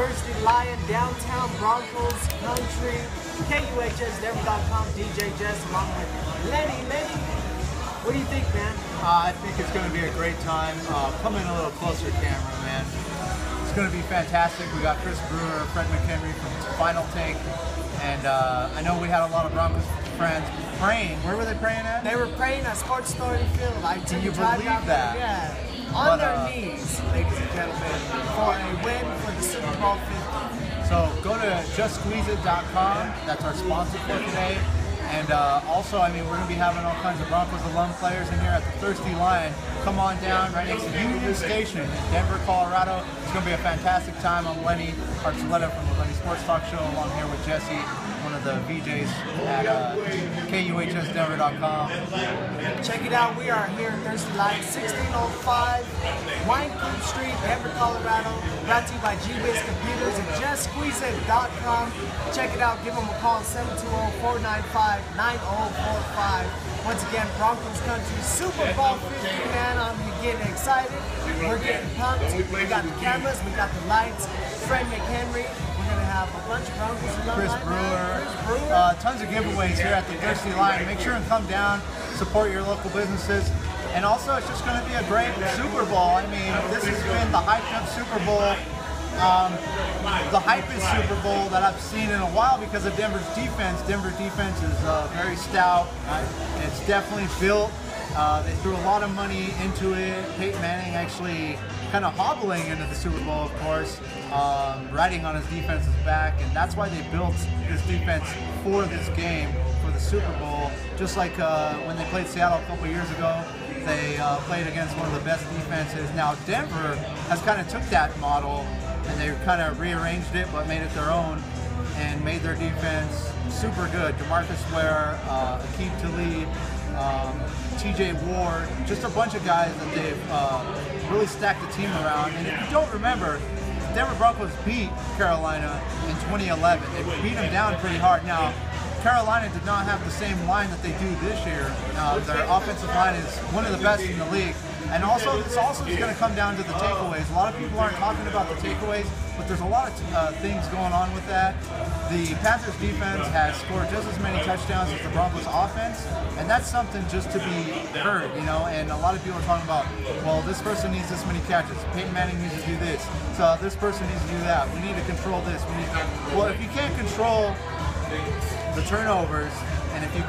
Thursday Lion, downtown Broncos country, KUHS.com, DJ Jess, along with Lenny. Lenny, what do you think, man? I think it's going to be a great time. Come in a little closer, camera, man. It's going to be fantastic. We got Chris Brewer, Fred McHenry from Final Take, and I know we had a lot of Broncos friends praying. Where were they praying at? They were praying at Sports Authority Field. Can you believe that? Yeah. On their knees, ladies and gentlemen, for a win for the Super Bowl 50. So go to justsqueezeit.com. That's our sponsor for today. And also, I mean, we're going to be having all kinds of Broncos alum players in here at the Thirsty Lion. Come on down right next to Union Station in Denver, Colorado. It's going to be a fantastic time. I'm Lenny Archuleta from the Lenny Sports Talk Show, along here with Jesse, one of the VJs at KUHSdenver.com. Check it out. We are here at Thirsty Lion, 1605 Wine Club Street, Denver, Colorado. Brought to you by G-Wiz Computers and JustSqueezeIt.com. Check it out. Give them a call, 720-495-9045. Once again, Broncos country, Super Bowl 50, man. I'm getting excited. We're getting pumped. We got the cameras, we got the lights. Fred McHenry. We're going to have a bunch of Broncos alumni. Chris Brewer. Tons of giveaways here at the Thirsty Lion. Make sure and come down, support your local businesses. And also, it's just going to be a great Super Bowl. I mean, this has been the hyped up Super Bowl. The hypest Super Bowl that I've seen in a while because of Denver's defense. Denver's defense is very stout. It's definitely built. They threw a lot of money into it. Peyton Manning actually kind of hobbling into the Super Bowl, of course, riding on his defense's back, and that's why they built this defense for this game, for the Super Bowl. Just like when they played Seattle a couple years ago, they played against one of the best defenses. Now Denver has kind of took that model and they kind of rearranged it, but made it their own and made their defense super good. DeMarcus Ware, Akeem Talib, TJ Ward, just a bunch of guys that they've really stacked the team around. And if you don't remember, the Denver Broncos beat Carolina in 2011. They beat them down pretty hard. Now, Carolina did not have the same line that they do this year. Their offensive line is one of the best in the league. And also, this also is going to come down to the takeaways. A lot of people aren't talking about the takeaways, but there's a lot of things going on with that. The Panthers defense has scored just as many touchdowns as the Broncos offense, and that's something just to be heard, you know. And a lot of people are talking about, well, this person needs this many catches. Peyton Manning needs to do this. So this person needs to do that. We need to control this. Well, if you can't control the turnovers, and if you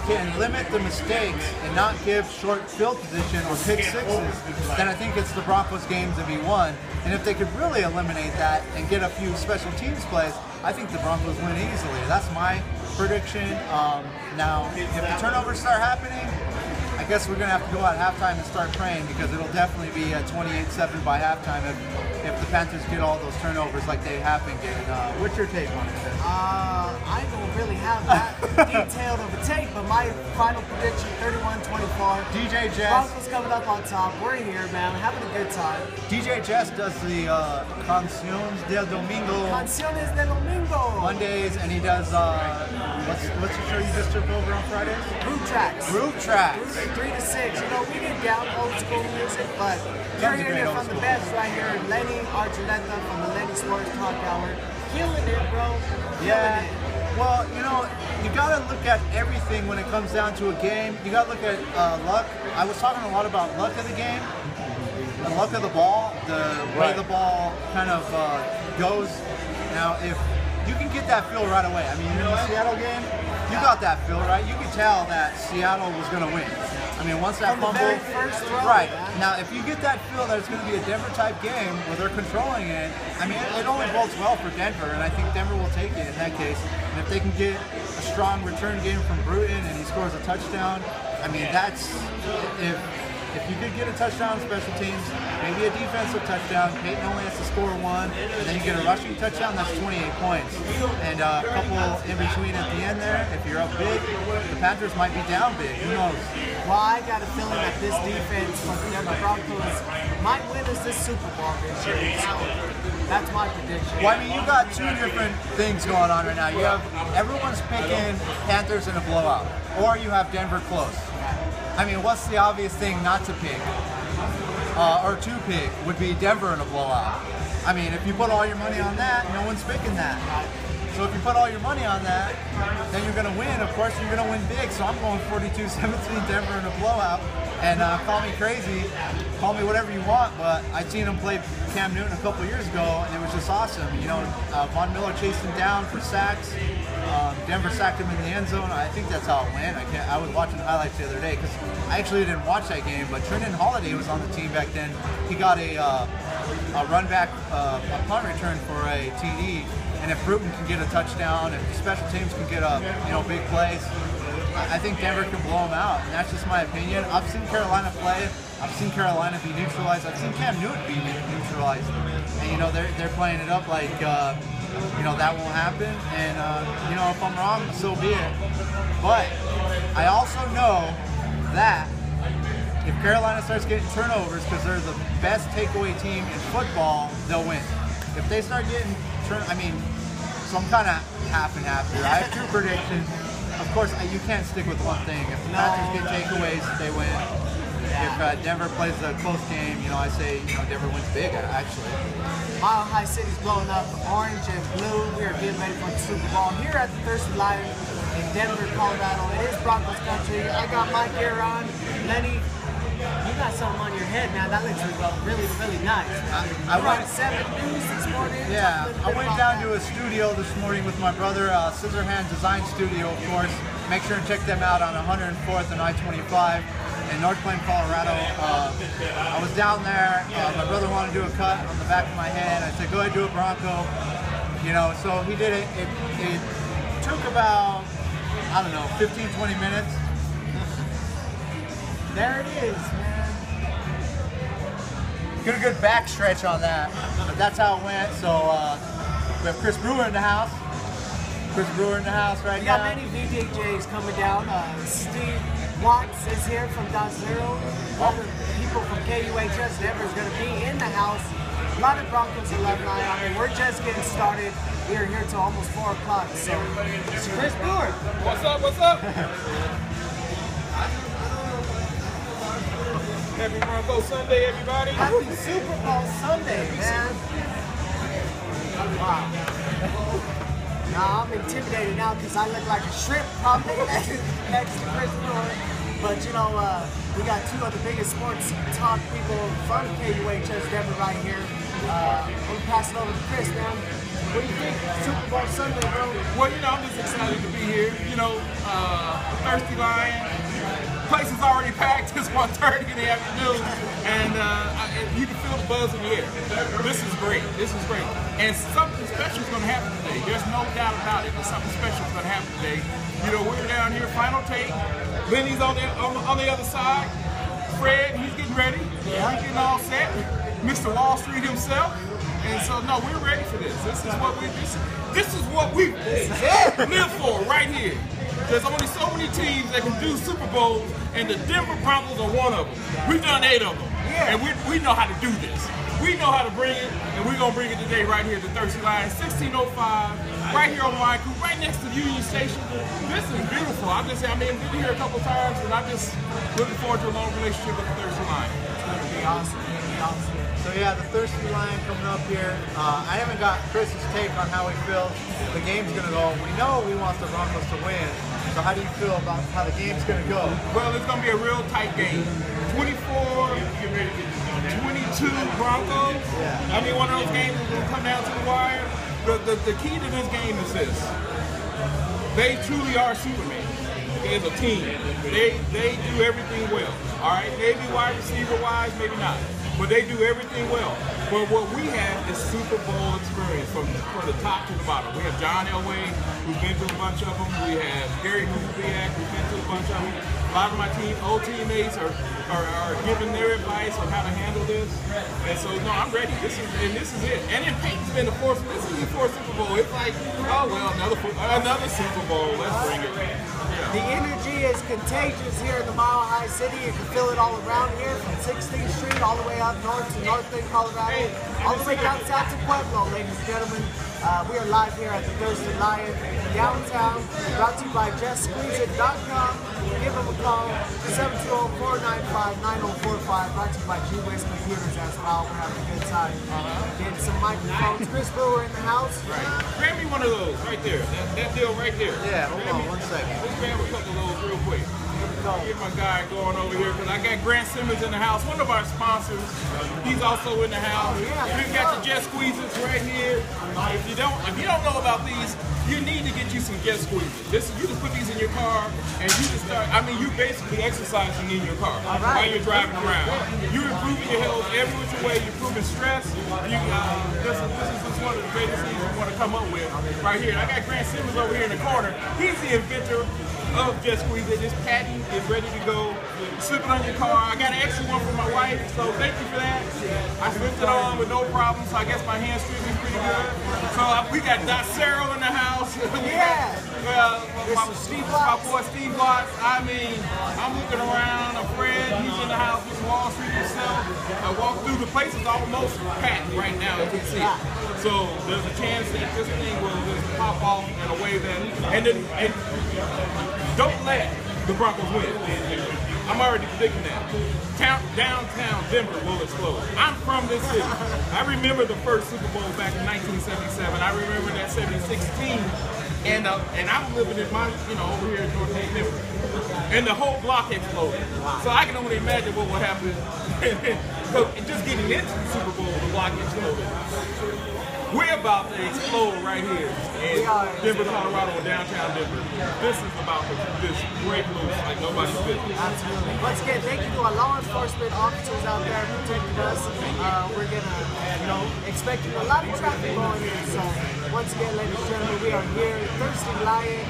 can limit the mistakes and not give short field position or pick sixes, then I think it's the Broncos game to be won. And if they could really eliminate that and get a few special teams plays, I think the Broncos win easily. That's my prediction. Now, if the turnovers start happening, I guess we're going to have to go at halftime and start praying, because it'll definitely be a 28-7 by halftime if the Panthers get all those turnovers like they have been getting. What's your take on it? I don't really have that detailed of a take, but my final prediction, 31-24. DJ Jess. Broncos coming up on top. We're here, man. We're having a good time. DJ Jess does the Canciones del Domingo. Canciones del Domingo. Mondays, and he does, what's the show you just took over on Fridays? Groove Tracks. Groove Tracks. 3 to 6. You know, we get down old school music, but you're hearing it from the best right here. Lenny Archuleta from the Lenny Sports Talk Hour. Killing it, bro. Killing it. Well, you know, you got to look at everything when it comes down to a game. You got to look at luck. I was talking a lot about luck of the game, the luck of the ball, the way the ball kind of goes. Now, if you can get that feel right away. I mean, in the Seattle game, you got that feel, right? You could tell that Seattle was going to win. I mean, once that from fumble, the very first throw, right? Man. Now, if you get that feel that it's going to be a Denver-type game where they're controlling it, I mean, it only bodes well for Denver, and I think Denver will take it in that case. And if they can get a strong return game from Bruton and he scores a touchdown, I mean, that's if you could get a touchdown special teams, maybe a defensive touchdown, Peyton only has to score one, and then you get a rushing touchdown, that's 28 points. And a couple in between at the end there, if you're up big, the Panthers might be down big, who knows? Well, I got a feeling that this defense from the Denver Broncos might win us this Super Bowl this year. So that's my prediction. Well, I mean, you got two different things going on right now. You have everyone's picking Panthers in a blowout, or you have Denver close. I mean, what's the obvious thing not to pick, or to pick, would be Denver in a blowout. I mean, if you put all your money on that, no one's picking that. So if you put all your money on that, then you're going to win. Of course, you're going to win big. So I'm going 42-17 Denver in a blowout. And call me crazy, call me whatever you want, but I seen him play Cam Newton a couple years ago, and it was just awesome. You know, Von Miller chased him down for sacks. Denver sacked him in the end zone. I think that's how it went. I was watching highlights the other day because I actually didn't watch that game, but Trenton Holiday was on the team back then. He got a run back, a punt return for a TD. And if Bruton can get a touchdown, if special teams can get a big plays, I think Denver can blow them out. And that's just my opinion. I've seen Carolina play. I've seen Carolina be neutralized. I've seen Cam Newton be neutralized. And they're playing it up like that won't happen. And if I'm wrong, so be it. But I also know that if Carolina starts getting turnovers because they're the best takeaway team in football, they'll win. If they start getting so I'm kind of half and half here. I have two predictions. Of course, you can't stick with one thing. If the Packers get takeaways, they win. If Denver plays a close game, I say Denver wins big. Actually, Mile High City's blowing up orange and blue. We are getting ready for the Super Bowl here at the Thirsty Lion in Denver, Colorado. It is Broncos country. I got my gear on. Lenny, you got something on your head, man. That looks really, really nice. I went 7 News this morning. Yeah, I went down to a studio this morning with my brother, Scissorhand Design Studio, of course. Make sure and check them out on 104th and I-25 in North Plain, Colorado. I was down there. My brother wanted to do a cut on the back of my head. I said, go ahead, do a Bronco. So he did it. It took about, 15, 20 minutes. There it is, man. Get a good back stretch on that. But that's how it went. So we have Chris Brewer in the house. Chris Brewer in the house right now. We got many VDJs coming down. Steve Watts is here from Dot Zero. Other people from KUHS Denver is going to be in the house. A lot of Broncos alumni. I mean, we're just getting started. We are here till almost 4 o'clock. So it's Chris Brewer. What's up? What's up? Happy Bronco Sunday, everybody. Happy Super Bowl Sunday, man. Wow. Now, I'm intimidated now because I look like a shrimp probably next to Chris Brewer. But, we got two of the biggest sports talk people from KUHS Denver right here. I'm going to pass it over to Chris, man. What do you think? Super Bowl Sunday, bro? Well, I'm just excited to be here. Thirsty Lion. Place is already packed. It's 1:30 in the afternoon, and you can feel the buzz in the air. This is great. This is great. And something special is going to happen today. There's no doubt about it. That something special is going to happen today. We're down here, final take. Lenny's on the other side. Fred, he's getting ready. Yeah. He's getting all set. Mr. Wall Street himself. And so, no, we're ready for this. This is what we live for right here. There's only so many teams that can do Super Bowls, and the Denver Broncos are one of them. We've done 8 of them, and we know how to do this. We know how to bring it, and we're going to bring it today right here at the Thirsty Lion, 1605, right here on Wine Crew, right next to the Union Station. This is beautiful. I've been here a couple times, and I'm just looking forward to a long relationship with the Thirsty Lion. It's going to be awesome. It's going to be awesome. So yeah, the Thirsty Lion coming up here. I haven't got Chris's take on how he feels the game's going to go. We know we want the Broncos to win. So how do you feel about how the game's going to go? Well, it's going to be a real tight game. 24-22 Broncos. Yeah. I mean, one of those games is going to come down to the wire. The key to this game is this. They truly are Superman. As a team. They do everything well. All right? Maybe wide receiver wise, maybe not. But they do everything well. But what we have is Super Bowl experience from the top to the bottom. We have John Elway, who's been to a bunch of them. We have Gary Kubiak, who's been to a bunch of them. A lot of my old teammates are giving their advice on how to handle this. And so, no, I'm ready. This is it. And then Peyton's been this is the 4th Super Bowl. It's like, oh, well, another Super Bowl. Let's bring it. Yeah. The energy is contagious here in the Mile High City. You can feel it all around here from 16th Street all the way up north to North Plain, Colorado, all the way down south to Pueblo, ladies and gentlemen. We are live here at the Thirsty Lion downtown, brought to you by JustSqueezeIt.com. Give them a call, 720-495-9045, brought to you by G-Wiz Computers as well. We're having a good time. Getting some microphones. Chris Brewer in the house. Right. Grab me one of those right there. That deal right there. Yeah, hold on 1 second. Let's grab a couple of those real quick. Get my guy going over here because I got Grant Simmons in the house, one of our sponsors. He's also in the house. We've got the jet squeezers right here. If you don't know about these, you need to get you some jet squeezers. You can put these in your car and you can start. I mean, you basically exercising in your car while you're driving around. You're improving your health every which way. You're improving stress. This is just one of the greatest things you want to come up with right here. I got Grant Simmons over here in the corner. He's the inventor of jet squeezer. This patty is ready to go. Slip it on your car. I got an extra one for my wife, so thank you for that. I slipped it on with no problem, so I guess my hand strength is pretty good. So we got Doc Cyril in the house. My boy Steve Watts. I mean, I'm looking around. A friend, he's in the house with Wall Street himself. I walk through the place is almost packed right now, as you can see. So there's a chance that this thing will just pop off in a way that, and don't let the Broncos win. I'm already predicting that. Downtown Denver will explode. I'm from this city. I remember the first Super Bowl back in 1977. I remember that 76 team. And I'm living in my, over here in North Denver. And the whole block exploded. So I can only imagine what would happen. So just getting into the Super Bowl, the block exploded. We're about to explode right here in Denver, Colorado, downtown Denver. This is about to just break loose like nobody's business. Absolutely. Once again, thank you to our law enforcement officers out there protecting us. We're gonna, expecting a lot of traffic going in. So once again, ladies and gentlemen, we are here in Thirsty Lion,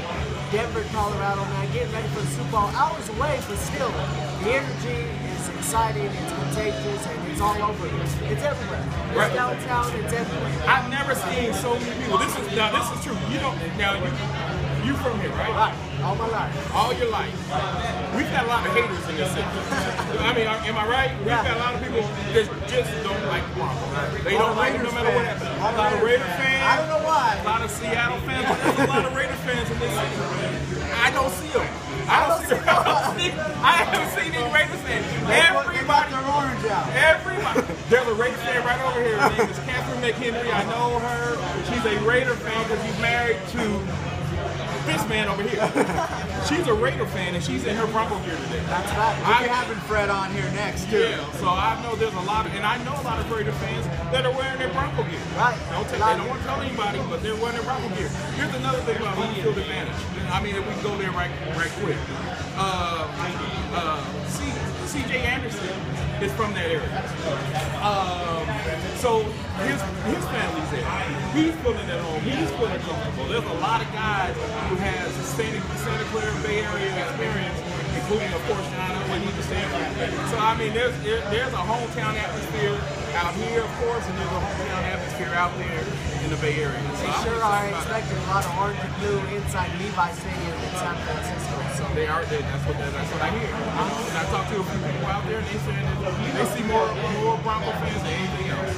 Denver, Colorado, man, getting ready for the Super Bowl. Hours away, but still, the energy is exciting, it's contagious, and it's all over. It's everywhere. It's downtown, it's everywhere. I've never seen so many people. This is true. You from here, right? Right. All my life. All your life. We've got a lot of haters in this city. I mean, am I right? We've got a lot of people that just don't like the Broncos. They don't like them no matter what happens. A lot of Raider fans. I don't know why. A lot of Seattle fans. There's a lot of Raider fans in this city. I don't see them. I haven't seen any Raiders fans. Everybody, their orange out. Everybody. There's a Raider fan right over here. Her name is Catherine McHenry. I know her. She's a Raider fan because she's married to this man over here. She's a Raider fan and she's in her Bronco gear today. That's right. We'll be having Fred on here next too. Yeah, so I know there's a lot of, and I know a lot of Raider fans that are wearing their Bronco gear. Right. They don't want to tell anybody, but they're wearing their Bronco gear. Here's another thing about home field advantage. I mean, if we go there right quick. CJ Anderson is from that area. So his family's there. He's feeling at home. He's feeling comfortable. There's a lot of guys who have Santa Clara Bay Area experience, including, of course, John when he was Stanford. So I mean, there's a hometown atmosphere out here, of course, and there's a hometown atmosphere out there in the Bay Area. So they sure are expecting a lot of orange and blue inside Levi Stadium in San Francisco. So they are. That's what I hear. And I talked to a few people out there, and they said that they see more Bronco fans than anything else.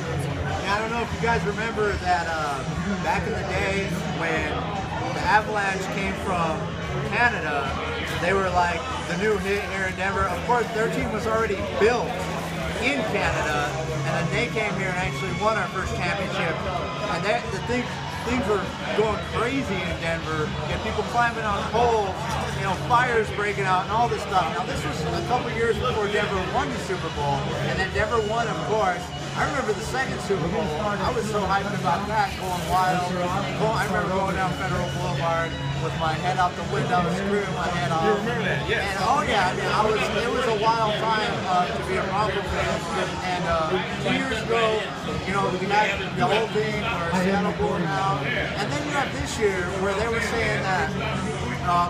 I don't know if you guys remember that back in the day when the Avalanche came from Canada, they were like the new hit here in Denver. Of course, their team was already built in Canada, and then they came here and actually won our first championship. And things were going crazy in Denver. You had people climbing on poles, fires breaking out and all this stuff. Now this was a couple years before Denver won the Super Bowl, and then Denver won, of course. I remember the second Super Bowl. I was so hyped about that, going wild. I remember going down Federal Boulevard with my head out the window, screwing my head off. You remember that? Yeah. And it was a wild time to be a Bronco fan. And 2 years ago, we had the whole thing where Seattle blew out. And then you have this year where they were saying that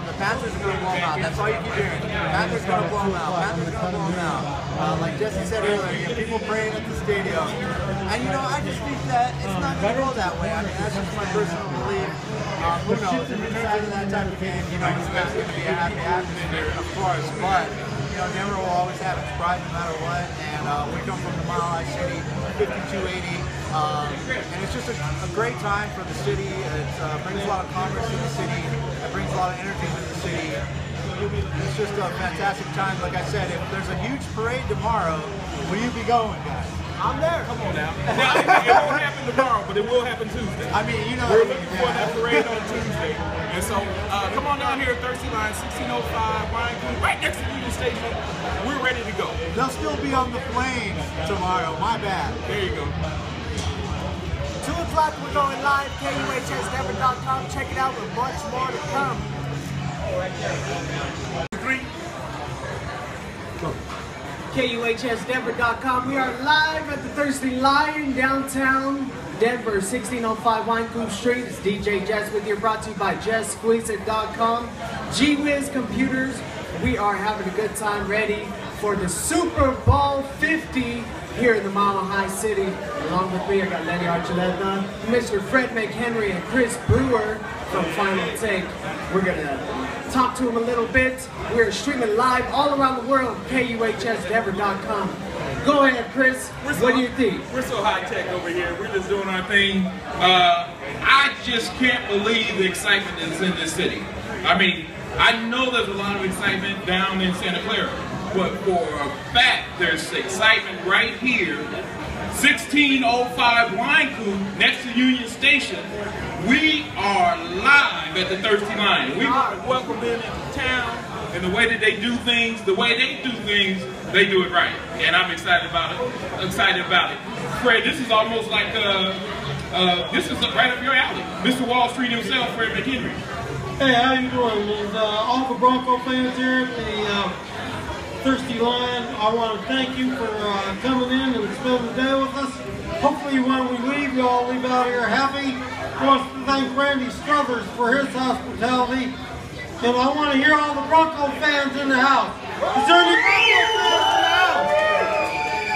the Panthers are going to blow them out. That's all you keep hearing. Panthers are going to blow them out. Panthers are going to blow them out. Like Jesse said earlier, you have people praying at the stadium. And I just think that it's not going to go that way. I mean, that's just my personal belief. Who knows? If you're inside of that type of game, it's not going to be a happy atmosphere, of course. But Denver will always have its pride no matter what. And we come from the Mile High City, 5280. And it's just a great time for the city. It brings a lot of commerce to the city. It brings a lot of energy to the city. It's just a fantastic time. Like I said, if there's a huge parade tomorrow, Will you be going, guys? I'm there. Come on now. Now, it won't happen tomorrow, but it will happen Tuesday. I mean, you know. We're looking for that parade on Tuesday. And so, come on down here at Thirsty Line, 1605 Wine Coop, right next to the Union Station. We're ready to go. They'll still be on the plane tomorrow. My bad. There you go. 2 o'clock, we're going live, KUHSdenver.com. Check it out with much more to come. KUHSdenver.com. We are live at the Thirsty Lion, downtown Denver, 1605 Wine Coop Street. It's DJ Jess with you, brought to you by JessSqueezeIt.com. G-Wiz Computers. We are having a good time, ready for the Super Bowl 50 here in the Mile High City. Along with me, I got Lenny Archuleta, Mr. Fred McHenry, and Chris Brewer from Final Take. We're going to talk to him a little bit. We're streaming live all around the world, KUHSdenver.com. Go ahead, Chris. What do you think? We're so high-tech over here. We're just doing our thing. I just can't believe the excitement that's in this city. I mean, I know there's a lot of excitement down in Santa Clara, but for a fact, there's excitement right here. 1605 Wine Coop, next to Union Station. We are live at the Thirsty Lion. We want to welcome them into town, and the way that they do things, they do it right. And I'm excited about it. Fred, this is almost like, this is right up your alley. Mr. Wall Street himself, Fred McHenry. Hey, how you doing? And all the Bronco fans here at the Thirsty Lion, I want to thank you for coming in and spending the day with us. Hopefully when we leave, you all leave out here happy. I want to thank Randy Struthers for his hospitality. And I want to hear all the Bronco fans in the house. Is there any Bronco fans in the house?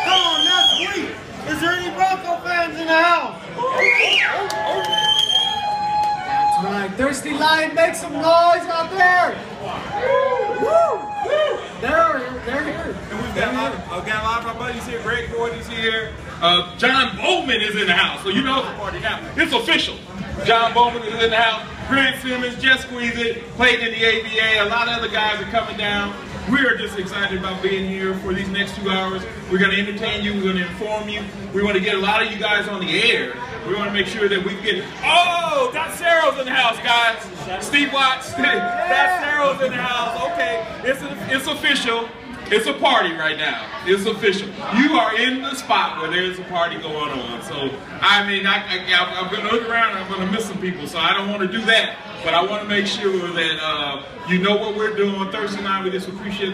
Come on, that's sweet. Is there any Bronco fans in the house? That's right. Thirsty Lion, make some noise out there. Woo! They're here. And we've got a lot of our buddies here. Greg Gordon's here. John Bowman is in the house. So you know it's a party now. It's official. John Bowman is in the house. Greg Simmons, Just Squeeze It, played in the ABA. A lot of other guys are coming down. We are just excited about being here for these next 2 hours. We're going to entertain you. We're going to inform you. We want to get a lot of you guys on the air. We want to make sure that we get... Oh, Dot Sarah's in the house, guys. Steve Watts. Dot Sarah's in the house. Okay, it's official. It's a party right now. It's official. You are in the spot where there's a party going on. So, I mean, I'm going to look around and I'm going to miss some people. So I don't want to do that. But I want to make sure that you know what we're doing. Thirsty Night, we just appreciate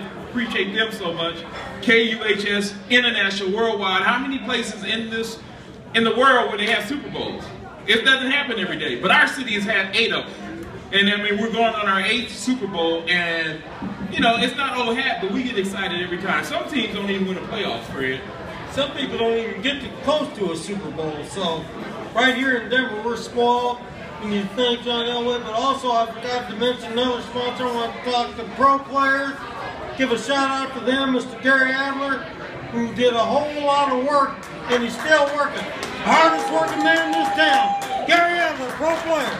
them so much. KUHS, international, worldwide. How many places in the world where they have Super Bowls? It doesn't happen every day. But our city has had 8 of them. And I mean, we're going on our 8th Super Bowl, and you know, it's not old hat, but we get excited every time. Some teams don't even win a playoff, Fred. Some people don't even get close to a Super Bowl. So, right here in Denver, we're spoiled. We need to thank John Elway, but also I forgot to mention another sponsor. I want to talk to pro players. Give a shout out to them, Mr. Gary Adler, who did a whole lot of work, and he's still working. Hardest working man in this town. Gary Adler, pro player.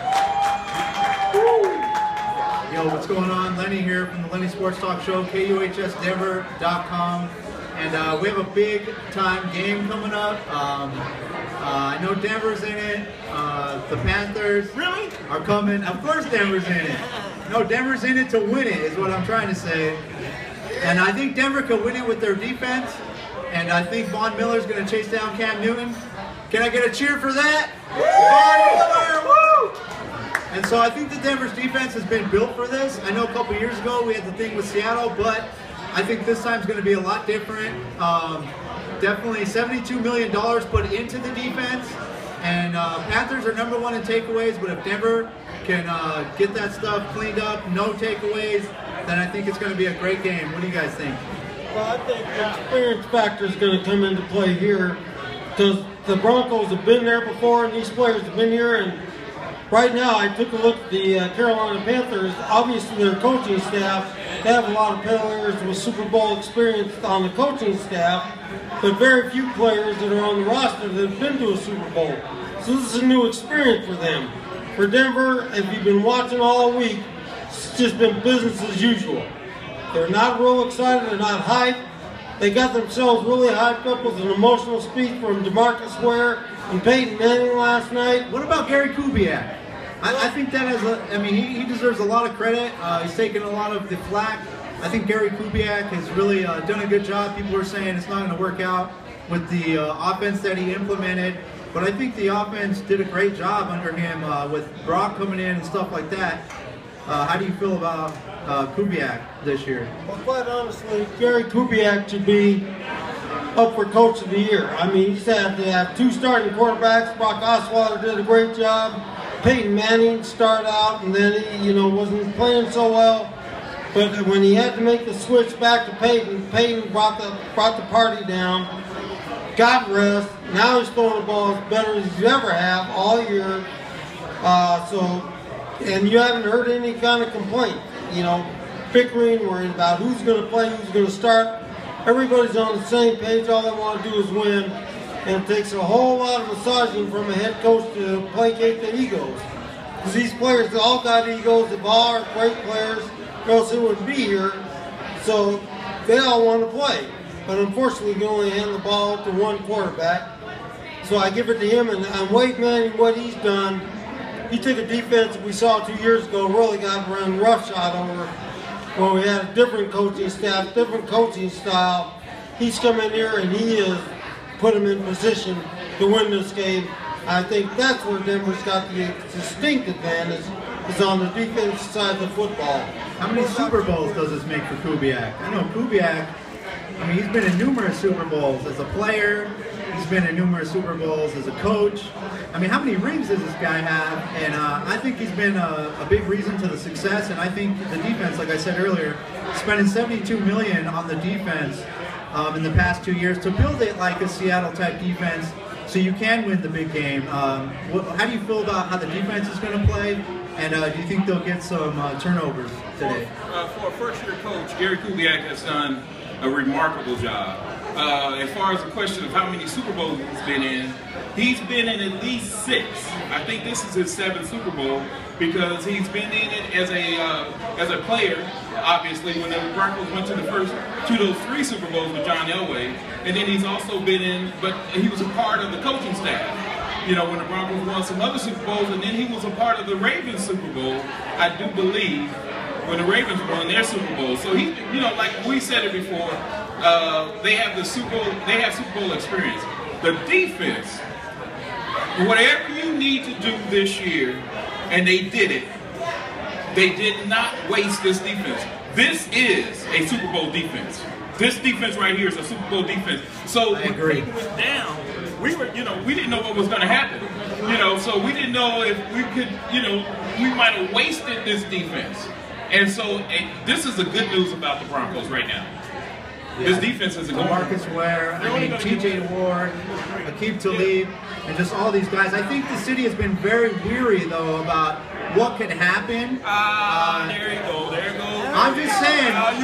Yo, what's going on? Lenny here from the Lenny Sports Talk Show, KUHSdenver.com. And we have a big time game coming up. I know Denver's in it. The Panthers are coming. Of course Denver's in it. No, Denver's in it to win it is what I'm trying to say. And I think Denver could win it with their defense. And I think Von Miller's going to chase down Cam Newton. Can I get a cheer for that? Von Miller, woo! And so I think the Denver's defense has been built for this. I know a couple years ago we had the thing with Seattle, but I think this time's going to be a lot different. Definitely $72 million put into the defense. And Panthers are #1 in takeaways, but if Denver can get that stuff cleaned up, no takeaways, then I think it's going to be a great game. What do you guys think? Well, I think the experience factor is going to come into play here because the Broncos have been there before and these players have been here. And right now, I took a look at the Carolina Panthers. Obviously, their coaching staff, they have a lot of players with Super Bowl experience on the coaching staff, but very few players that are on the roster that have been to a Super Bowl. So this is a new experience for them. For Denver, if you've been watching all week, it's just been business as usual. They're not real excited, they're not hyped. They got themselves really hyped up with an emotional speech from DeMarcus Ware and Peyton Manning last night. What about Gary Kubiak? I think that he deserves a lot of credit. He's taken a lot of the flack. I think Gary Kubiak has really done a good job. People are saying it's not going to work out with the offense that he implemented, but I think the offense did a great job under him with Brock coming in and stuff like that. How do you feel about Kubiak this year? Well, quite honestly, Gary Kubiak should be up for Coach of the Year. I mean, he said they have 2 starting quarterbacks. Brock Osweiler did a great job. Peyton Manning started out, and then he, wasn't playing so well. But when he had to make the switch back to Peyton brought the party down, got rest. Now he's throwing the ball as better as he's ever have all year. And you haven't heard any kind of complaint. Bickering, worrying about who's going to play, who's going to start. Everybody's on the same page. All they want to do is win. And it takes a whole lot of massaging from a head coach to placate the egos. Because these players, they all got egos. They all are great players, or else they wouldn't be here. So they all want to play. But unfortunately, you can only hand the ball to one quarterback. So I give it to him. And Wade Manning, what he's done, he took a defense that we saw 2 years ago, really got run roughshod over when we had a different coaching staff, different coaching style. He's come in here and he has put him in position to win this game. I think that's where Denver's got the distinct advantage, is on the defensive side of the football. How many Super Bowls does this make for Kubiak? I know Kubiak, he's been in numerous Super Bowls as a player. He's been in numerous Super Bowls as a coach. How many rings does this guy have? And I think he's been a big reason to the success. And I think the defense, like I said earlier, spending $72 million on the defense in the past 2 years to build it like a Seattle-type defense so you can win the big game. How do you feel about how the defense is going to play? And do you think they'll get some turnovers today? For a first-year coach, Gary Kubiak has done a remarkable job. As far as the question of how many Super Bowls he's been in at least 6. I think this is his 7th Super Bowl because he's been in it as a player, obviously, when the Broncos went to those 3 Super Bowls with John Elway, and then he's also been in, but he was a part of the coaching staff. When the Broncos won some other Super Bowls, and then he was a part of the Ravens Super Bowl, I do believe, when the Ravens won their Super Bowl. So he, like we said it before, they have Super Bowl experience. The defense, whatever you need to do this year, and they did it. They did not waste this defense. This is a Super Bowl defense. This defense right here is a Super Bowl defense. So when Peyton went down, we didn't know what was going to happen. So we didn't know if we could, we might have wasted this defense. And so this is the good news about the Broncos right now. Yeah. This defense is a good Marcus Ware, T.J. Ward, Aqib Talib, and just all these guys. I think the city has been very weary, though, about what could happen. There you go. I'm just saying. I'm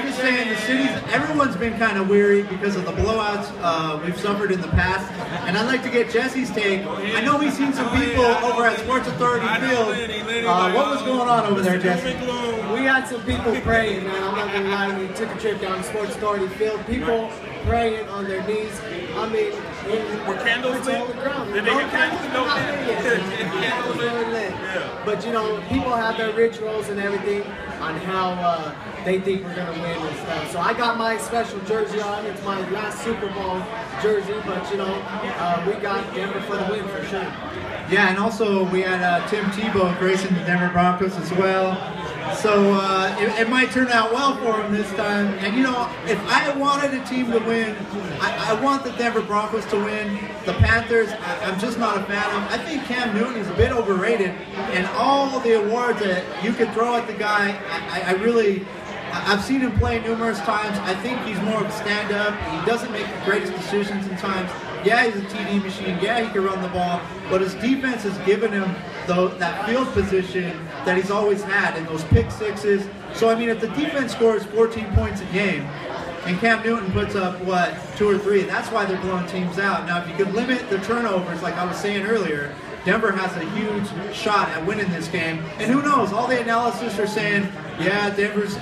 just saying the city's. Everyone's been kind of weary because of the blowouts we've suffered in the past. And I'd like to get Jesse's take. I know we've seen some people over at Sports Authority Field. What was going on over there, Jesse? We had some people praying, man. I'm not gonna lie. We took a trip down to Sports Authority Field. People praying on their knees. Were candles lit? Did they have candles lit? But people have their rituals and everything on how they think we're gonna win and stuff. So I got my special jersey on. It's my last Super Bowl jersey, but we got Denver for the win for sure. Yeah, and also we had Tim Tebow gracing the Denver Broncos as well. So it might turn out well for him this time. And if I wanted a team to win, I want the Denver Broncos to win. The Panthers, I'm just not a fan of. I think Cam Newton is a bit overrated. And all the awards that you could throw at the guy, I've seen him play numerous times. I think he's more of a stand-up. He doesn't make the greatest decisions in times. Yeah, he's a TD machine. Yeah, he can run the ball. But his defense has given him that field position that he's always had in those pick sixes. So, if the defense scores 14 points a game and Cam Newton puts up, 2 or 3, that's why they're blowing teams out. Now, if you could limit the turnovers, like I was saying earlier, Denver has a huge shot at winning this game. And who knows, all the analysis are saying, yeah, Denver's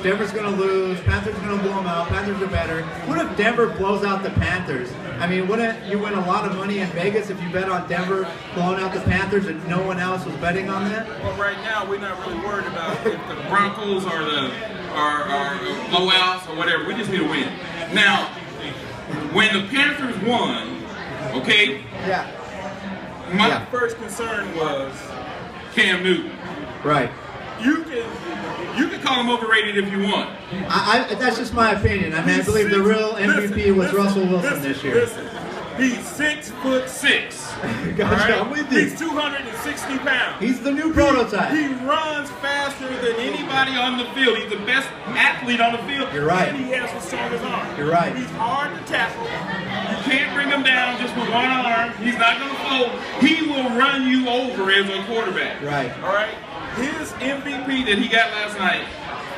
Denver's going to lose, Panthers are going to blow them out, Panthers are better. What if Denver blows out the Panthers? I mean, wouldn't you win a lot of money in Vegas if you bet on Denver blowing out the Panthers and no one else was betting on that? Well, right now we're not really worried about if the Broncos are blowouts or whatever. We just need to win. Now, when the Panthers won, okay? Yeah. My first concern was Cam Newton. Right. You can call him overrated if you want. That's just my opinion. I mean, I believe the real MVP was Russell Wilson this year. He's 6'6". Gotcha, right? I'm with you. He's 260 pounds. He's the new prototype. He runs faster than anybody on the field. He's the best athlete on the field. You're right. And he has the strongest arm. You're right. He's hard to tackle. You can't bring him down just with one arm. He's not going to fold. He will run you over as a quarterback. Right. All right? His MVP that he got last night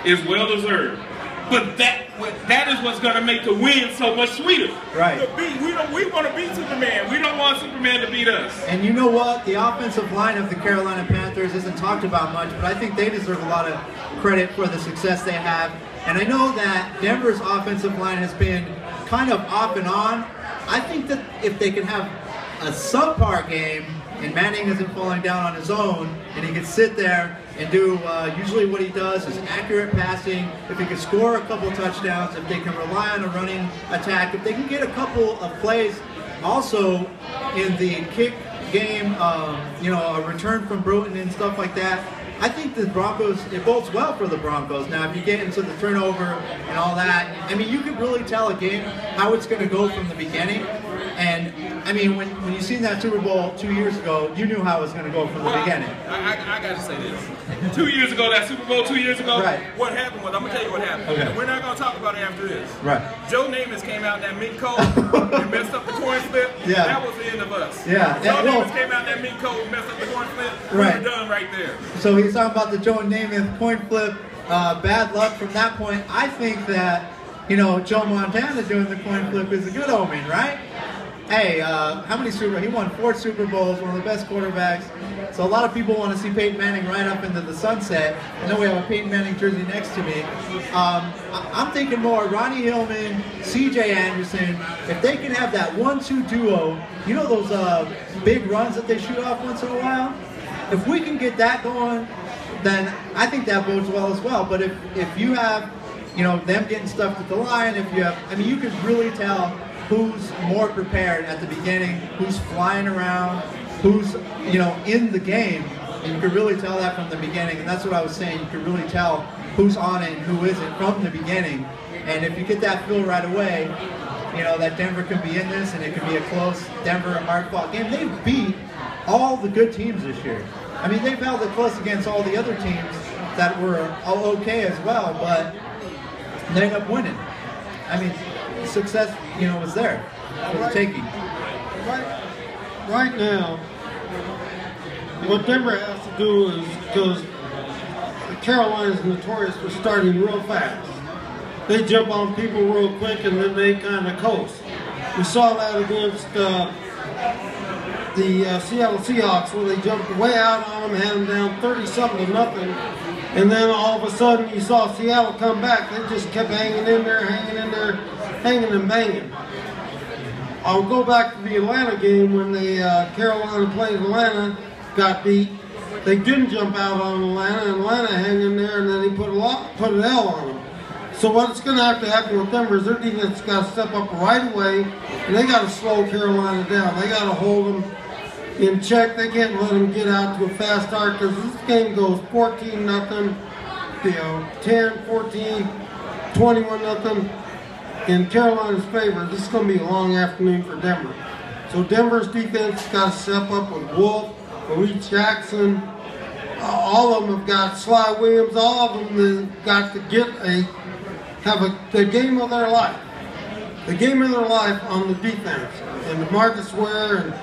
is well deserved. But that is what's going to make the win so much sweeter. Right. We want to beat Superman. We don't want Superman to beat us. And you know what? The offensive line of the Carolina Panthers isn't talked about much, but I think they deserve a lot of credit for the success they have. And I know that Denver's offensive line has been kind of off and on. I think that if they can have a subpar game and Manning isn't falling down on his own and he can sit there and do usually what he does is accurate passing, if he can score a couple touchdowns, if they can rely on a running attack, if they can get a couple of plays also in the kick game, a return from Bruton and stuff like that, I think the Broncos, it bodes well for the Broncos. Now, if you get into the turnover and all that, I mean, you could really tell a game how it's going to go from the beginning. And, I mean, when you seen that Super Bowl 2 years ago, you knew how it was going to go from the beginning. I got to say this. 2 years ago, that Super Bowl 2 years ago, right. What happened was, I'm going to tell you what happened. Okay. We're not going to talk about it after this. Right. Joe Namath came out in that mink coat and messed up the coin flip. Yeah. That was the end of us. Yeah. Joe Namath came out in that mink coat and messed up the coin flip. Right. We were done right there. So he's talking about the Joe Namath coin flip, bad luck from that point. I think that, Joe Montana doing the coin flip is a good omen, right? Hey, how many he won 4 Super Bowls, one of the best quarterbacks. So a lot of people want to see Peyton Manning right up into the sunset. I know we have a Peyton Manning jersey next to me. I'm thinking more Ronnie Hillman, C.J. Anderson. If they can have that 1-2 duo, those big runs that they shoot off once in a while? If we can get that going, then I think that bodes well as well. But if you have, them getting stuffed at the line, you could really tell who's more prepared at the beginning, who's flying around, who's, in the game. And you could really tell that from the beginning. And that's what I was saying. You could really tell who's on it and who isn't from the beginning. And if you get that feel right away, that Denver can be in this and it can be a close Denver hard-fought game. They've beat all the good teams this year. I mean, they've held it close against all the other teams that were all okay as well, but they end up winning. I mean, success, was there for the taking. Right now, what Denver has to do is, because Carolina's notorious for starting real fast. They jump on people real quick and then they kind of coast. We saw that against the Seattle Seahawks where they jumped way out on them, had them down 30-something to nothing, and then all of a sudden you saw Seattle come back. They just kept hanging in there, hanging and banging. I'll go back to the Atlanta game when the Carolina played Atlanta, got beat. They didn't jump out on Atlanta, and Atlanta hang in there, and then he put an L on them. So what's going to have to happen with Denver is their defense got to step up right away, and they got to slow Carolina down. They got to hold them in check. They can't let them get out to a fast start because this game goes 14-0, 10, 14, 21-0 in Carolina's favor. This is going to be a long afternoon for Denver. So Denver's defense got to step up with Wolf, Malik Jackson. All of them have got Sly Williams. All of them have got to have the game of their life. The game of their life on the defense. And Marcus Ware and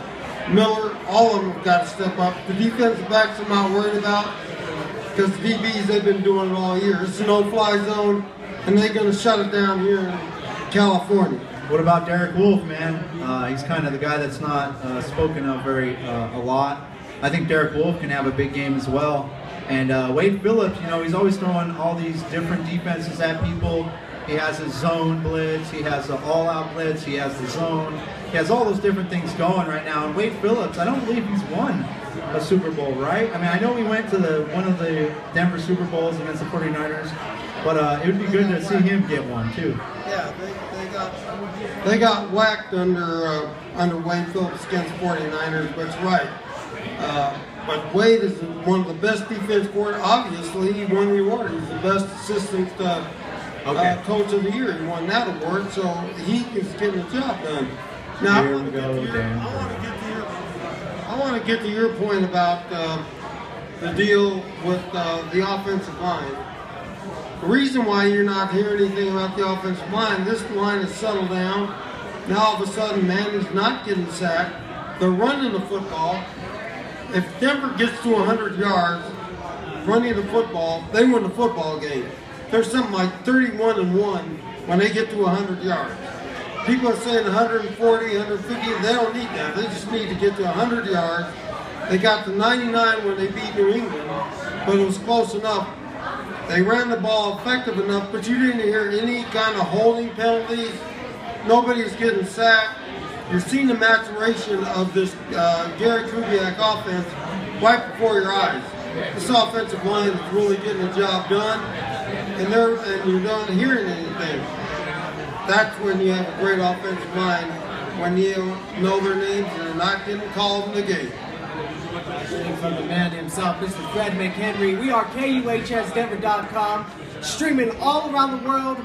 Miller, all of them have got to step up. The defensive backs I'm not worried about because the DBs, they've been doing it all year. It's a no-fly zone, and they're going to shut it down here in California. What about Derek Wolfe, man? He's kind of the guy that's not spoken of a lot. I think Derek Wolfe can have a big game as well. And Wade Phillips, you know, he's always throwing all these different defenses at people. He has his zone blitz, he has the all-out blitz, he has the zone. He has all those different things going right now. And Wade Phillips, I don't believe he's won a Super Bowl, right? I mean, I know we went to one of the Denver Super Bowls against the 49ers, but it would be good to see him get one too. Yeah, they got whacked under Wade Phillips against 49ers, but it's right. But Wade is one of the best defense coordinators. Obviously, he won the award. He's the best assistant coach of the year. He won that award, so he is getting the job done. Now, I want to get to your point about the deal with the offensive line. The reason why you're not hearing anything about the offensive line, this line has settled down. Now all of a sudden, man is not getting sacked. They're running the football. If Denver gets to 100 yards running the football, they win the football game. There's something like 31-1 when they get to 100 yards. People are saying 140, 150. They don't need that. They just need to get to 100 yards. They got to 99 when they beat New England, but it was close enough. They ran the ball effective enough, but you didn't hear any kind of holding penalties. Nobody's getting sacked. You're seeing the maturation of this Gary Kubiak offense right before your eyes. This offensive line is really getting the job done, and you're not hearing anything. That's when you have a great offensive line, when you know their names and they're not getting called in the game. From the man himself, Mr. Fred McHenry. We are KUHSdenver.com, streaming all around the world,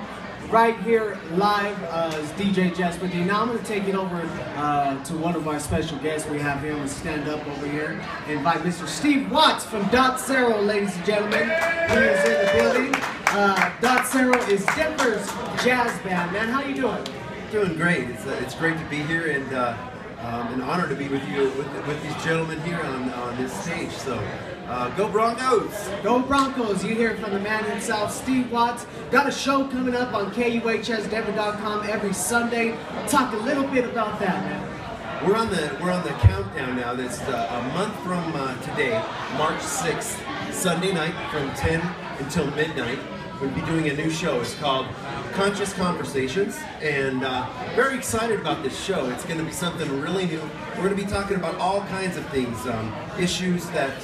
right here live as DJ Jess with you. Now I'm going to take it over to one of our special guests we have here. I'm going to stand up over here and invite Mr. Steve Watts from Dot Zero, ladies and gentlemen. He is in the building. Dot Zero is Denver's jazz band. Man, how you doing? Doing great. It's great to be here, and an honor to be with you, with these gentlemen here on this stage. So, go Broncos! Go Broncos! You hear from the man himself, Steve Watts. Got a show coming up on KUHSdenver.com every Sunday. Talk a little bit about that, man. We're on the countdown now. That's a month from today, March 6th, Sunday night from 10 until midnight. We'll be doing a new show. It's called Conscious Conversations, and very excited about this show. It's going to be something really new. We're going to be talking about all kinds of things, issues that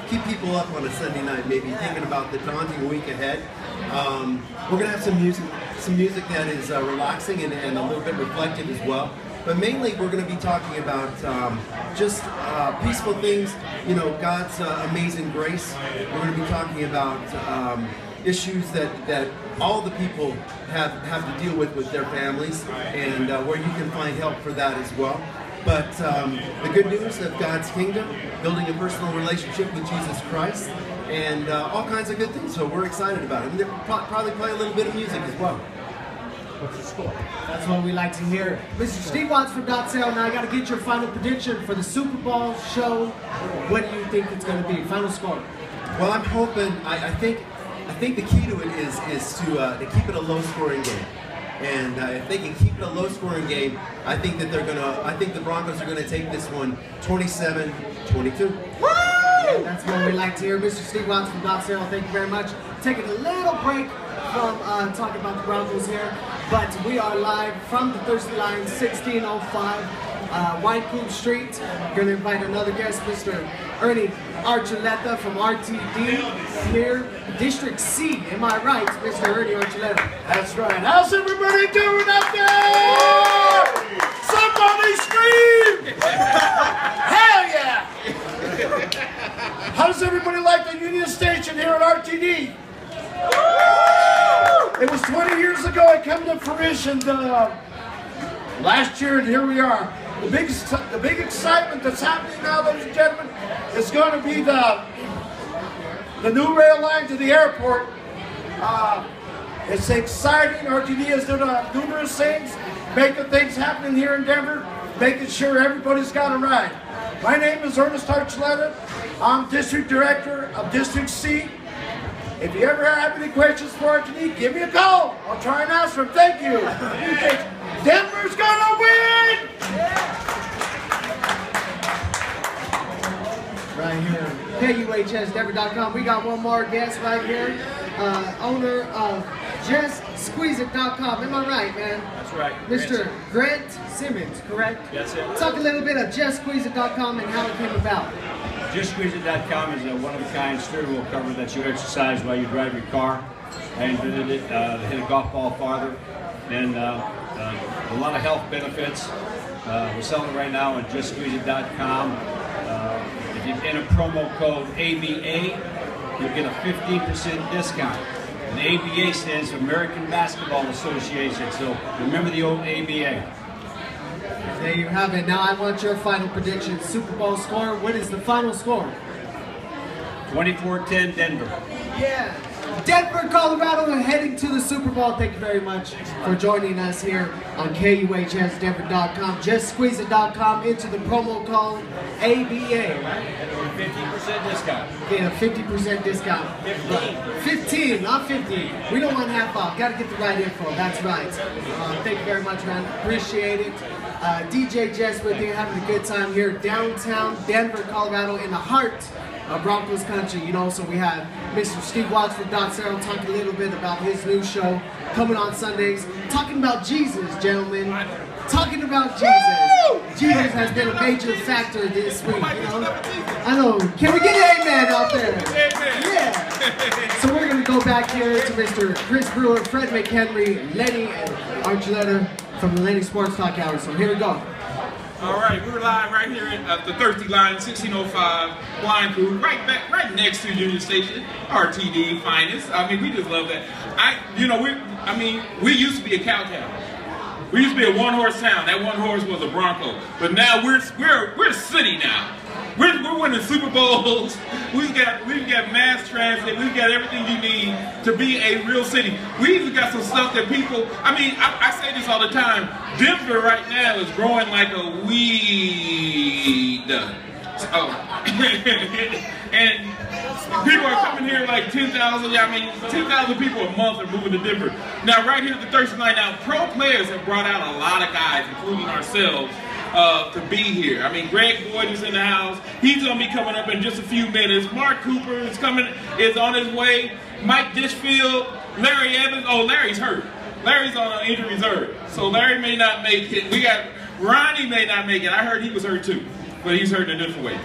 keep people up on a Sunday night, maybe thinking about the daunting week ahead. We're going to have some music that is relaxing and a little bit reflective as well. But mainly, we're going to be talking about just peaceful things. You know, God's amazing grace. We're going to be talking about issues that all the people have to deal with their families, and where you can find help for that as well. But the good news of God's kingdom, building a personal relationship with Jesus Christ, and all kinds of good things. So we're excited about it. And they'll probably play a little bit of music as well. What's the score? That's what we like to hear. Mr. Steve Watts from Dot Zero. Now I got to get your final prediction for the Super Bowl show. What do you think it's going to be? Final score. Well, I'm hoping. I think the key to it is to keep it a low-scoring game. And if they can keep it a low-scoring game, I think that I think the Broncos are gonna take this one 27-22. Woo! Yeah, that's what we like to hear. Mr. Steve Watts from Dot Zero, thank you very much. Taking a little break from talking about the Broncos here, but we are live from the Thirsty Lion, 1605 Wine Coop Street. Going to invite another guest, Mr. Ernie Archuleta from RTD here, District C. Am I right, Mr. Ernie Archuleta? That's right. How's everybody doing up there? Somebody scream! Hell yeah! How does everybody like the Union Station here at RTD? It was 20 years ago it came to fruition last year, and here we are. The big excitement that's happening now, ladies and gentlemen, is going to be the new rail line to the airport. It's exciting. RTD has done numerous things, making things happen here in Denver, making sure everybody's got a ride. My name is Ernest Archuleta. I'm District Director of District C. If you ever have any questions for RTD, give me a call. I'll try and answer them. Thank you. Denver's gonna win! Right here. KUHSdenver.com. We got one more guest right here, owner of JustSqueezeIt.com. Am I right, man? That's right. Mr. Grant Simmons, correct? That's it. Talk a little bit of JustSqueezeIt.com and how it came about. JustSqueezeIt.com is a one-of-a-kind steering wheel cover that you exercise while you drive your car. I invented it to hit a golf ball farther, and a lot of health benefits. We're selling it right now on JustSqueezeIt.com. If you enter promo code ABA, you'll get a 15% discount. And the ABA stands for American Basketball Association, so remember the old ABA. There you have it. Now I want your final prediction. Super Bowl score. What is the final score? 24-10 Denver. Yeah. Denver, Colorado, heading to the Super Bowl. Thank you very much for joining us here on KUHSdenver.com. JustSqueezeIt.com. Into the promo code ABA, right? 15% discount. Get a 50% discount. 15, not 50. We don't want half off. Got to get the right info. That's right. Thank you very much, man. Appreciate it. DJ Jess with you, having a good time here downtown Denver, Colorado, in the heart of Broncos country. You know, so we have Mr. Steve Watts from Dot Cero talking a little bit about his new show coming on Sundays. Talking about Jesus, gentlemen. Talking about Jesus. Jesus has been a major factor this week, you know. I know. Can we get an amen out there? Yeah. So we're going to go back here to Mr. Chris Brewer, Fred McHenry, Lenny, and Archuleta from the Lenny Sports Talk Hour. So here we go. All right, we're live right here at the Thirsty Line, 1605 Blind Crew, right next to Union Station, RTD finest. I mean, we just love that. We used to be a cow town. We used to be a one-horse town. That one horse was a Bronco. But now we're a city now. We're winning Super Bowls. We've got mass transit. We've got everything you need to be a real city. We even got some stuff that people, I say this all the time. Denver right now is growing like a weed. And people are coming here like 10,000. 10,000 people a month are moving to Denver. Now right here at the Thirsty Line, now pro players have brought out a lot of guys, including ourselves, to be here. I mean, Greg Boyd is in the house. He's going to be coming up in just a few minutes. Mark Cooper is on his way. Mike Dishfield, Larry Evans. Oh, Larry's hurt. Larry's on an injury reserve, so Larry may not make it. We got Ronnie may not make it. I heard he was hurt too, but he's hurt in a different way.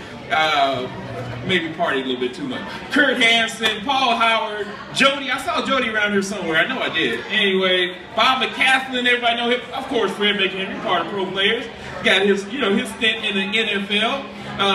Maybe partied a little bit too much. Kurt Hansen, Paul Howard, Jody. I saw Jody around here somewhere. I know I did. Anyway, Bob McCaslin, everybody know him. Of course, Fred McHenry, part of Pro Players. Got his stint in the NFL.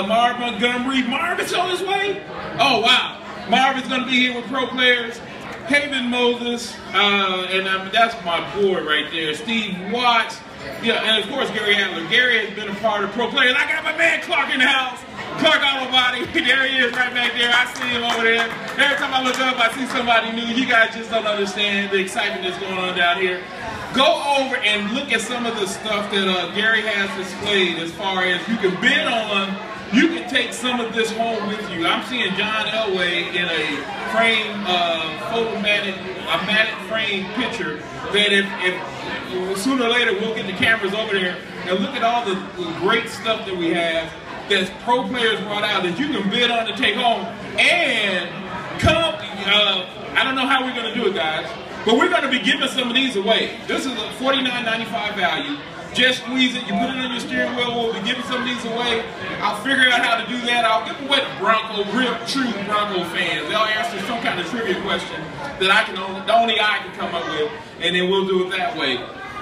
Marv Montgomery. Marv is on his way. Oh wow, Marv is going to be here with Pro Players. Haven Moses, and that's my boy right there. Steve Watts. Yeah, and of course Gary Adler. Gary has been a part of Pro Players. I got my man Clark in the house. Clark Auto Body, there he is right back there. I see him over there. Every time I look up, I see somebody new. You guys just don't understand the excitement that's going on down here. Go over and look at some of the stuff that Gary has displayed as far as you can bid on. You can take some of this home with you. I'm seeing John Elway in a frame, a matte frame picture that if sooner or later we'll get the cameras over there and look at all the great stuff that we have that Pro Players brought out that you can bid on to take home. And come, I don't know how we're going to do it, guys, but we're going to be giving some of these away. This is a $49.95 value. Just squeeze it, you put it on your steering wheel, we'll be giving some of these away. I'll figure out how to do that. I'll give away to real true Bronco fans. They'll answer some kind of trivia question that only I can come up with, and then we'll do it that way.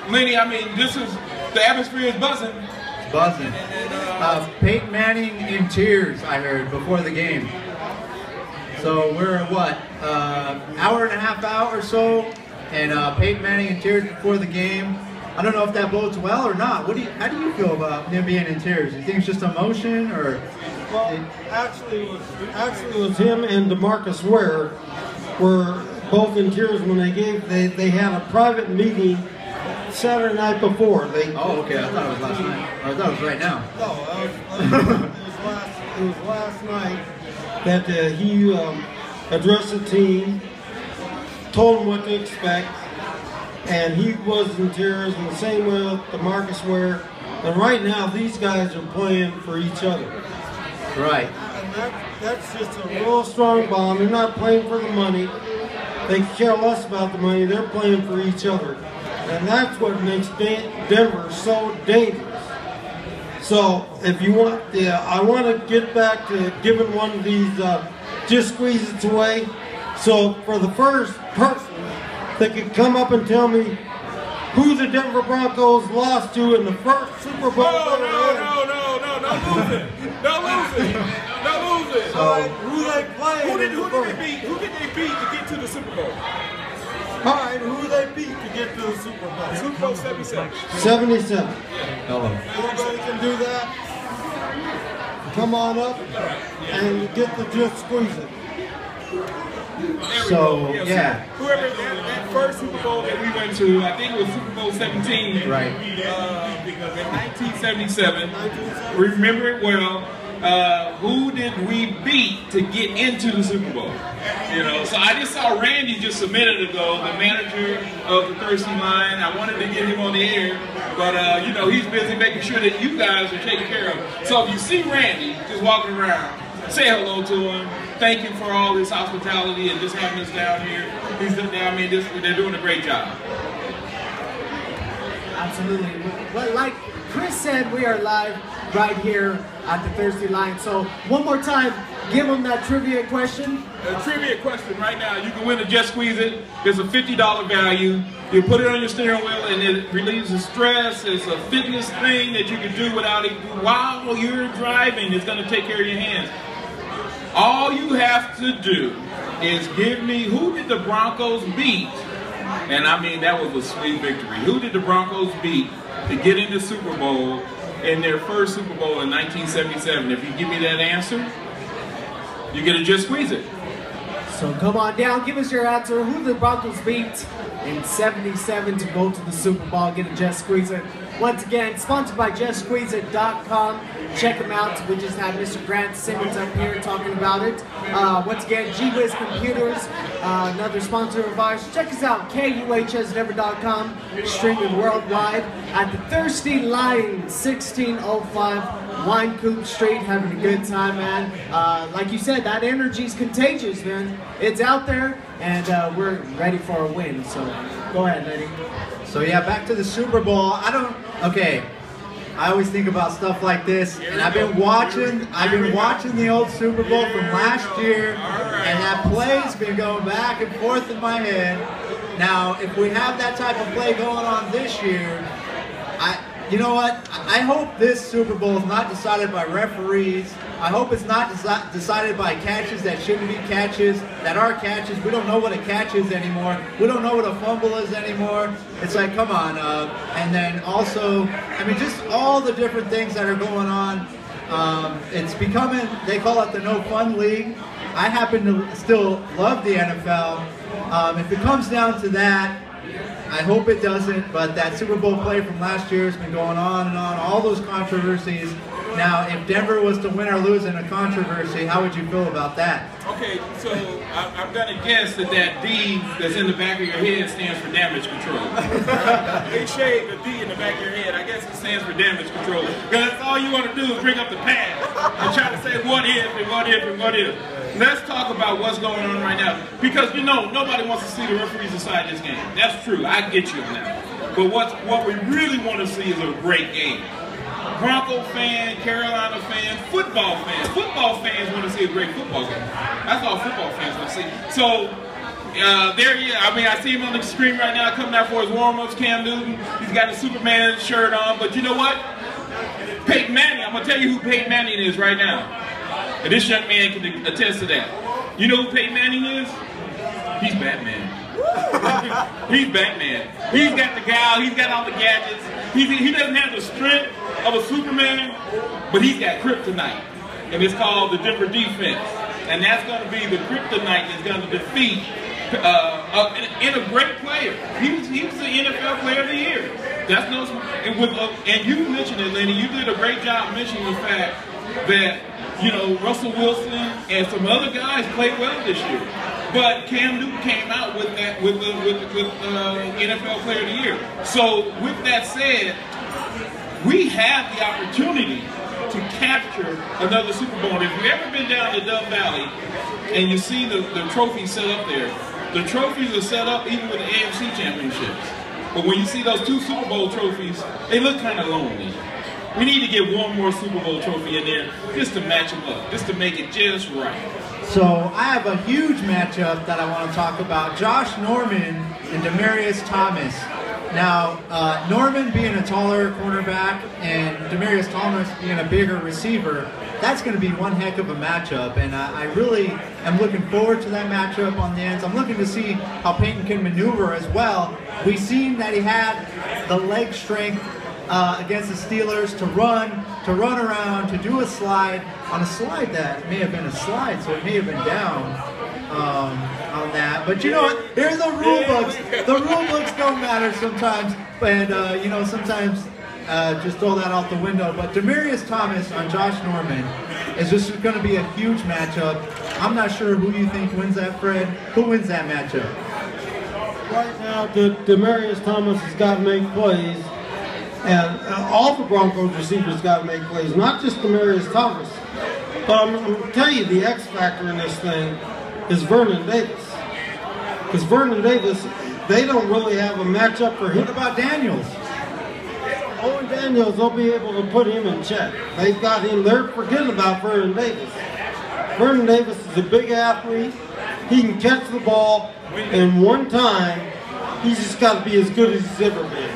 Lenny, the atmosphere is buzzing. Buzzing. Peyton Manning in tears, I heard, before the game. So we're what, hour and a half out or so, and Peyton Manning in tears before the game. I don't know if that bodes well or not. How do you feel about him being in tears? Do you think it's just emotion, or? Well, actually it was him and DeMarcus Ware were both in tears when they had a private meeting Saturday night before. Oh, okay. I thought it was last night. I thought it was right now. No, it was last night that he addressed the team, told them what to expect, and he was in tears, and the same way with DeMarcus Ware. And right now, these guys are playing for each other. Right. That's just a real strong bond. They're not playing for the money. They care less about the money. They're playing for each other. And that's what makes Denver so dangerous. So if you want, I want to get back to giving one of these just squeeze it away. So for the first person that could come up and tell me who the Denver Broncos lost to in the first Super Bowl. No, lose it. So, who they played? Who did they beat to get to the Super Bowl? All right, who they beat to get to the Super Bowl? Super Bowl 77. 77. Hello. Everybody can do that. Come on up and get the just squeeze it. So, yeah. Whoever that first Super Bowl that we went to, I think it was Super Bowl 17. Right. In 1977. Remember it well. Who did we beat to get into the Super Bowl? You know, so I just saw Randy just a minute ago, the manager of the Thirsty Line. I wanted to get him on the air, but you know, he's busy making sure that you guys are taken care of. So if you see Randy just walking around, say hello to him. Thank him for all his hospitality and just having us down here. I mean, they're doing a great job. Absolutely. Well, like Chris said, we are live right here at the Thirsty Line. So one more time, give them that trivia question. A trivia question right now. You can win a Just Squeeze It. It's a $50 value. You put it on your steering wheel and it relieves the stress. It's a fitness thing that you can do without it while you're driving. It's going to take care of your hands. All you have to do is give me who did the Broncos beat, and I mean that was a sweet victory. Who did the Broncos beat to get into Super Bowl in their first Super Bowl in 1977? If you give me that answer, you get to Just Squeeze It. So come on down, give us your answer. Who the Broncos beat in 77 to go to the Super Bowl, get a Just Squeeze It. Once again, sponsored by JustSqueezeIt.com. Check them out. We just had Mr. Grant Simmons up here talking about it. Once again, G-Wiz Computers, another sponsor of ours. Check us out, KUHSNever.com, streaming worldwide at the Thirsty Line, 1605 Wine Coop Street, having a good time, man. Like you said, that energy's contagious, man. It's out there, and we're ready for a win. So go ahead, Lenny. So yeah, back to the Super Bowl. I always think about stuff like this, and I've been watching the old Super Bowl from last year, and that play's been going back and forth in my head. Now, if we have that type of play going on this year, you know what? I hope this Super Bowl is not decided by referees. I hope it's not decided by catches that shouldn't be catches, that are catches. We don't know what a catch is anymore. We don't know what a fumble is anymore. It's like, come on. And then also, I mean, just all the different things that are going on. It's becoming, they call it the no fun league. I happen to still love the NFL. If it comes down to that, I hope it doesn't, but that Super Bowl play from last year has been going on and on, all those controversies. Now, if Denver was to win or lose in a controversy, how would you feel about that? Okay, so I'm going to guess that D that's in the back of your head stands for damage control. They shade the D in the back of your head. I guess it stands for damage control. Because that's all you want to do is bring up the past and try to say what if and what if and what if. Let's talk about what's going on right now. Because, you know, nobody wants to see the referees decide this game. That's true. I get you on that. But what we really want to see is a great game. Bronco fan, Carolina fan, football fans. Football fans want to see a great football game. That's all football fans want to see. So, there he is. I mean, I see him on the screen right now coming out for his warm-ups, Cam Newton. He's got a Superman shirt on. But you know what? Peyton Manning. I'm going to tell you who Peyton Manning is right now. And this young man can attest to that. You know who Peyton Manning is? He's Batman. He's Batman. He's got the gal. He's got all the gadgets. He doesn't have the strength of a Superman, but he's got kryptonite. And it's called the Denver defense. And that's going to be the kryptonite that's going to defeat and a great player. He was the NFL Player of the Year. That's no, and you mentioned it, Lenny. You did a great job mentioning the fact that, you know, Russell Wilson and some other guys played well this year. But Cam Newton came out with that with NFL Player of the Year. So with that said, we have the opportunity to capture another Super Bowl. And if you've ever been down to Dove Valley and you see the trophies set up there, the trophies are set up even with the AFC championships. But when you see those 2 Super Bowl trophies, they look kind of lonely. We need to get one more Super Bowl trophy in there just to match them up, just to make it just right. So I have a huge matchup that I want to talk about. Josh Norman and Demaryius Thomas. Now, Norman being a taller cornerback and Demaryius Thomas being a bigger receiver, that's going to be one heck of a matchup. And I really am looking forward to that matchup on the ends. I'm looking to see how Peyton can maneuver as well. We've seen that he had the leg strength against the Steelers to run around, to do a slide on a slide that may have been a slide, so it may have been down on that. But you know what? Here's the rule books. The rule books don't matter sometimes, and you know, sometimes just throw that out the window. But Demaryius Thomas on Josh Norman is just going to be a huge matchup. I'm not sure who you think wins that, Fred. Who wins that matchup? Right now, Demaryius Thomas has got to make plays. And all the Broncos receivers got to make plays, not just Demaryius Thomas. But I'm going to tell you, the X factor in this thing is Vernon Davis. Because Vernon Davis, they don't really have a matchup for him. What about Daniels? Owen Daniels, they'll be able to put him in check. They've got him, they're forgetting about Vernon Davis. Vernon Davis is a big athlete. He can catch the ball in one time. He's just got to be as good as he's ever been.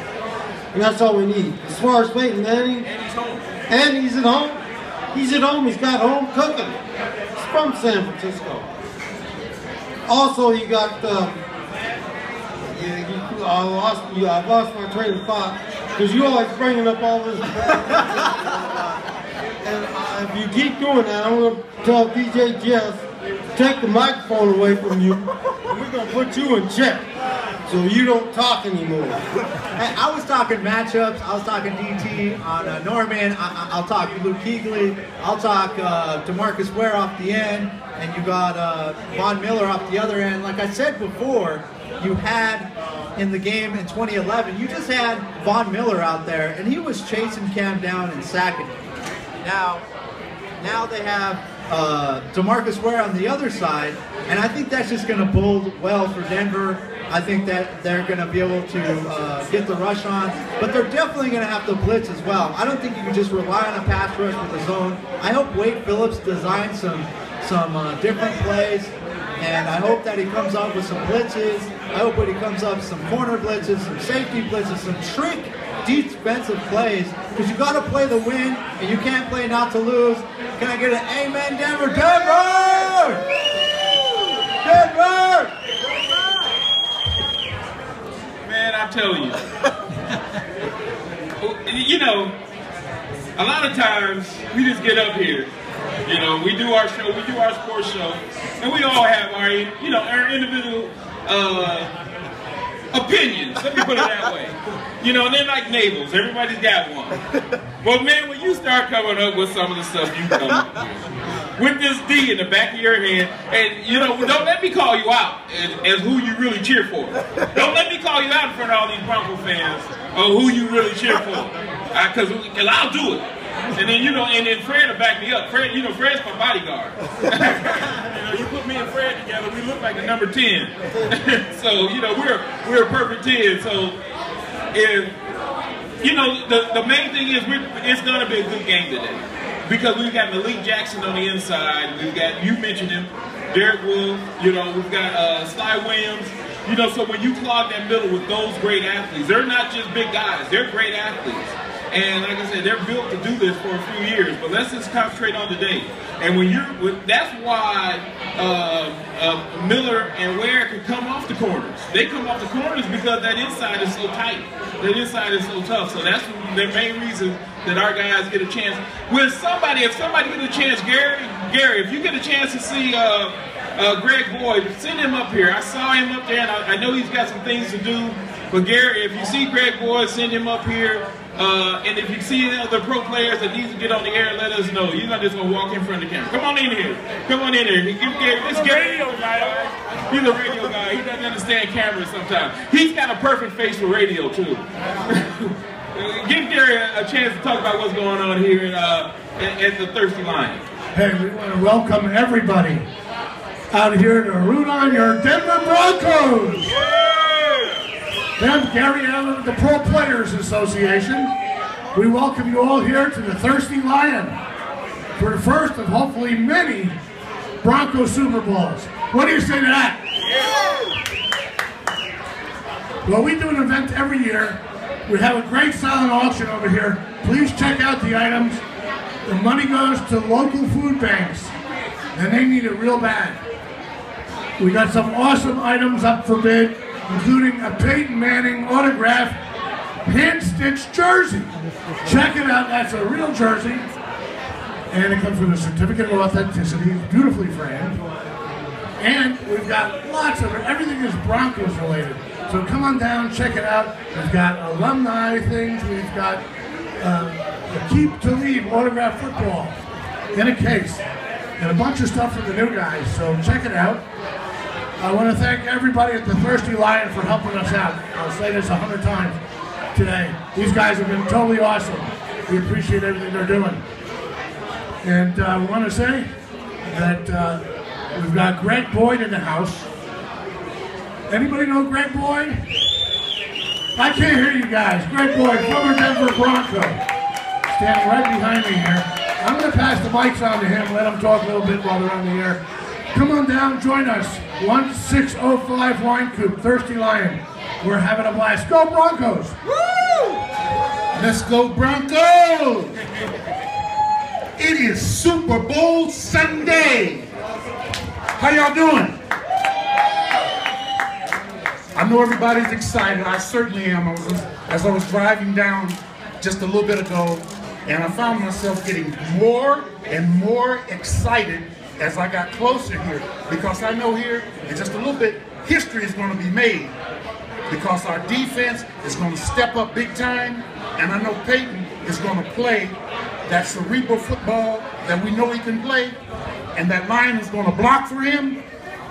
And that's all we need. As far as Peyton Manning, and he's at home. He's at home. He's got home cooking. He's from San Francisco. Also, you got I lost my train of thought because you always bringing up all this. And if you keep doing that, I'm going to tell DJ Jeff to take the microphone away from you, and we're going to put you in check. So you don't talk anymore. Hey, I was talking matchups. I was talking DT on Norman. I'll talk Luke Kuechly. I'll talk DeMarcus Ware off the end. And you got Von Miller off the other end. Like I said before, you had in the game in 2011, you just had Von Miller out there, and he was chasing Cam down and sacking him. Now they have DeMarcus Ware on the other side, and I think that's just going to bode well for Denver. I think that they're going to be able to get the rush on, but they're definitely going to have to blitz as well. I don't think you can just rely on a pass rush with a zone. I hope Wade Phillips designs some different plays, and I hope that he comes up with some blitzes. I hope that he comes up with some corner blitzes, some safety blitzes, some trick defensive plays, because you got to play to win, and you can't play not to lose. Can I get an amen, Denver? Denver! Denver! Man, I'm telling you, you know, a lot of times we just get up here, you know, we do our show, we do our sports show, and we all have our, you know, our individual opinions. Let me put it that way. You know, and they're like neighbors. Everybody's got one. But man, when you start coming up with some of the stuff you come up with this D in the back of your head, and you know, don't let me call you out as who you really cheer for. Don't let me call you out in front of all these Bronco fans of who you really cheer for, because I'll do it. And then, you know, and then Fred will back me up. Fred, you know, Fred's my bodyguard. You know, you put me and Fred together, we look like the number 10. So, you know, we're a perfect 10. So, if, you know, the main thing is it's going to be a good game today. Because we've got Malik Jackson on the inside. We've got, you mentioned him, Derek Wolf. You know, we've got Sly Williams. You know, so when you clog that middle with those great athletes, they're not just big guys, they're great athletes. And like I said, they're built to do this for a few years, but let's just concentrate on today. And that's why Miller and Ware can come off the corners. They come off the corners because that inside is so tight. That inside is so tough. So that's the main reason that our guys get a chance. If somebody get a chance, Gary, if you get a chance to see Greg Boyd, send him up here. I saw him up there, and I know he's got some things to do. But Gary, if you see Greg Boyd, send him up here. And if you see other pro players that need to get on the air, let us know. You're not just going to walk in front of the camera. Come on in here. Come on in here. This radio guy, he's a radio guy. He doesn't understand cameras sometimes. He's got a perfect face for radio, too. Give Gary a chance to talk about what's going on here at the Thirsty Lion. Hey, we want to welcome everybody out here to root on your Denver Broncos. Them, Gary Allen of the Pro Players Association. We welcome you all here to the Thirsty Lion for the first of hopefully many Bronco Super Bowls. What do you say to that? Well, we do an event every year. We have a great silent auction over here. Please check out the items. The money goes to local food banks, and they need it real bad. We got some awesome items up for bid, including a Peyton Manning autographed hand-stitched jersey. Check it out, that's a real jersey. And it comes with a certificate of authenticity, beautifully framed. And we've got lots of it, everything is Broncos related. So come on down, check it out. We've got alumni things, we've got a Keep to Leave autographed football in a case. And a bunch of stuff for the new guys, so check it out. I want to thank everybody at the Thirsty Lion for helping us out. I'll say this 100 times today. These guys have been totally awesome. We appreciate everything they're doing. And I want to say that we've got Greg Boyd in the house. Anybody know Greg Boyd? I can't hear you guys. Greg Boyd, former Denver Bronco, standing right behind me here. I'm going to pass the mics on to him, let him talk a little bit while they're on the air. Come on down, join us. 1605 Wine Coop, Thirsty Lion. We're having a blast. Go Broncos! Woo! Let's go Broncos! It is Super Bowl Sunday. How y'all doing? I know everybody's excited. I certainly am. As I was driving down just a little bit ago, and I found myself getting more and more excited as I got closer here, because I know here in just a little bit, history is going to be made, because our defense is going to step up big time, and I know Peyton is going to play that cerebral football that we know he can play, and that line is going to block for him,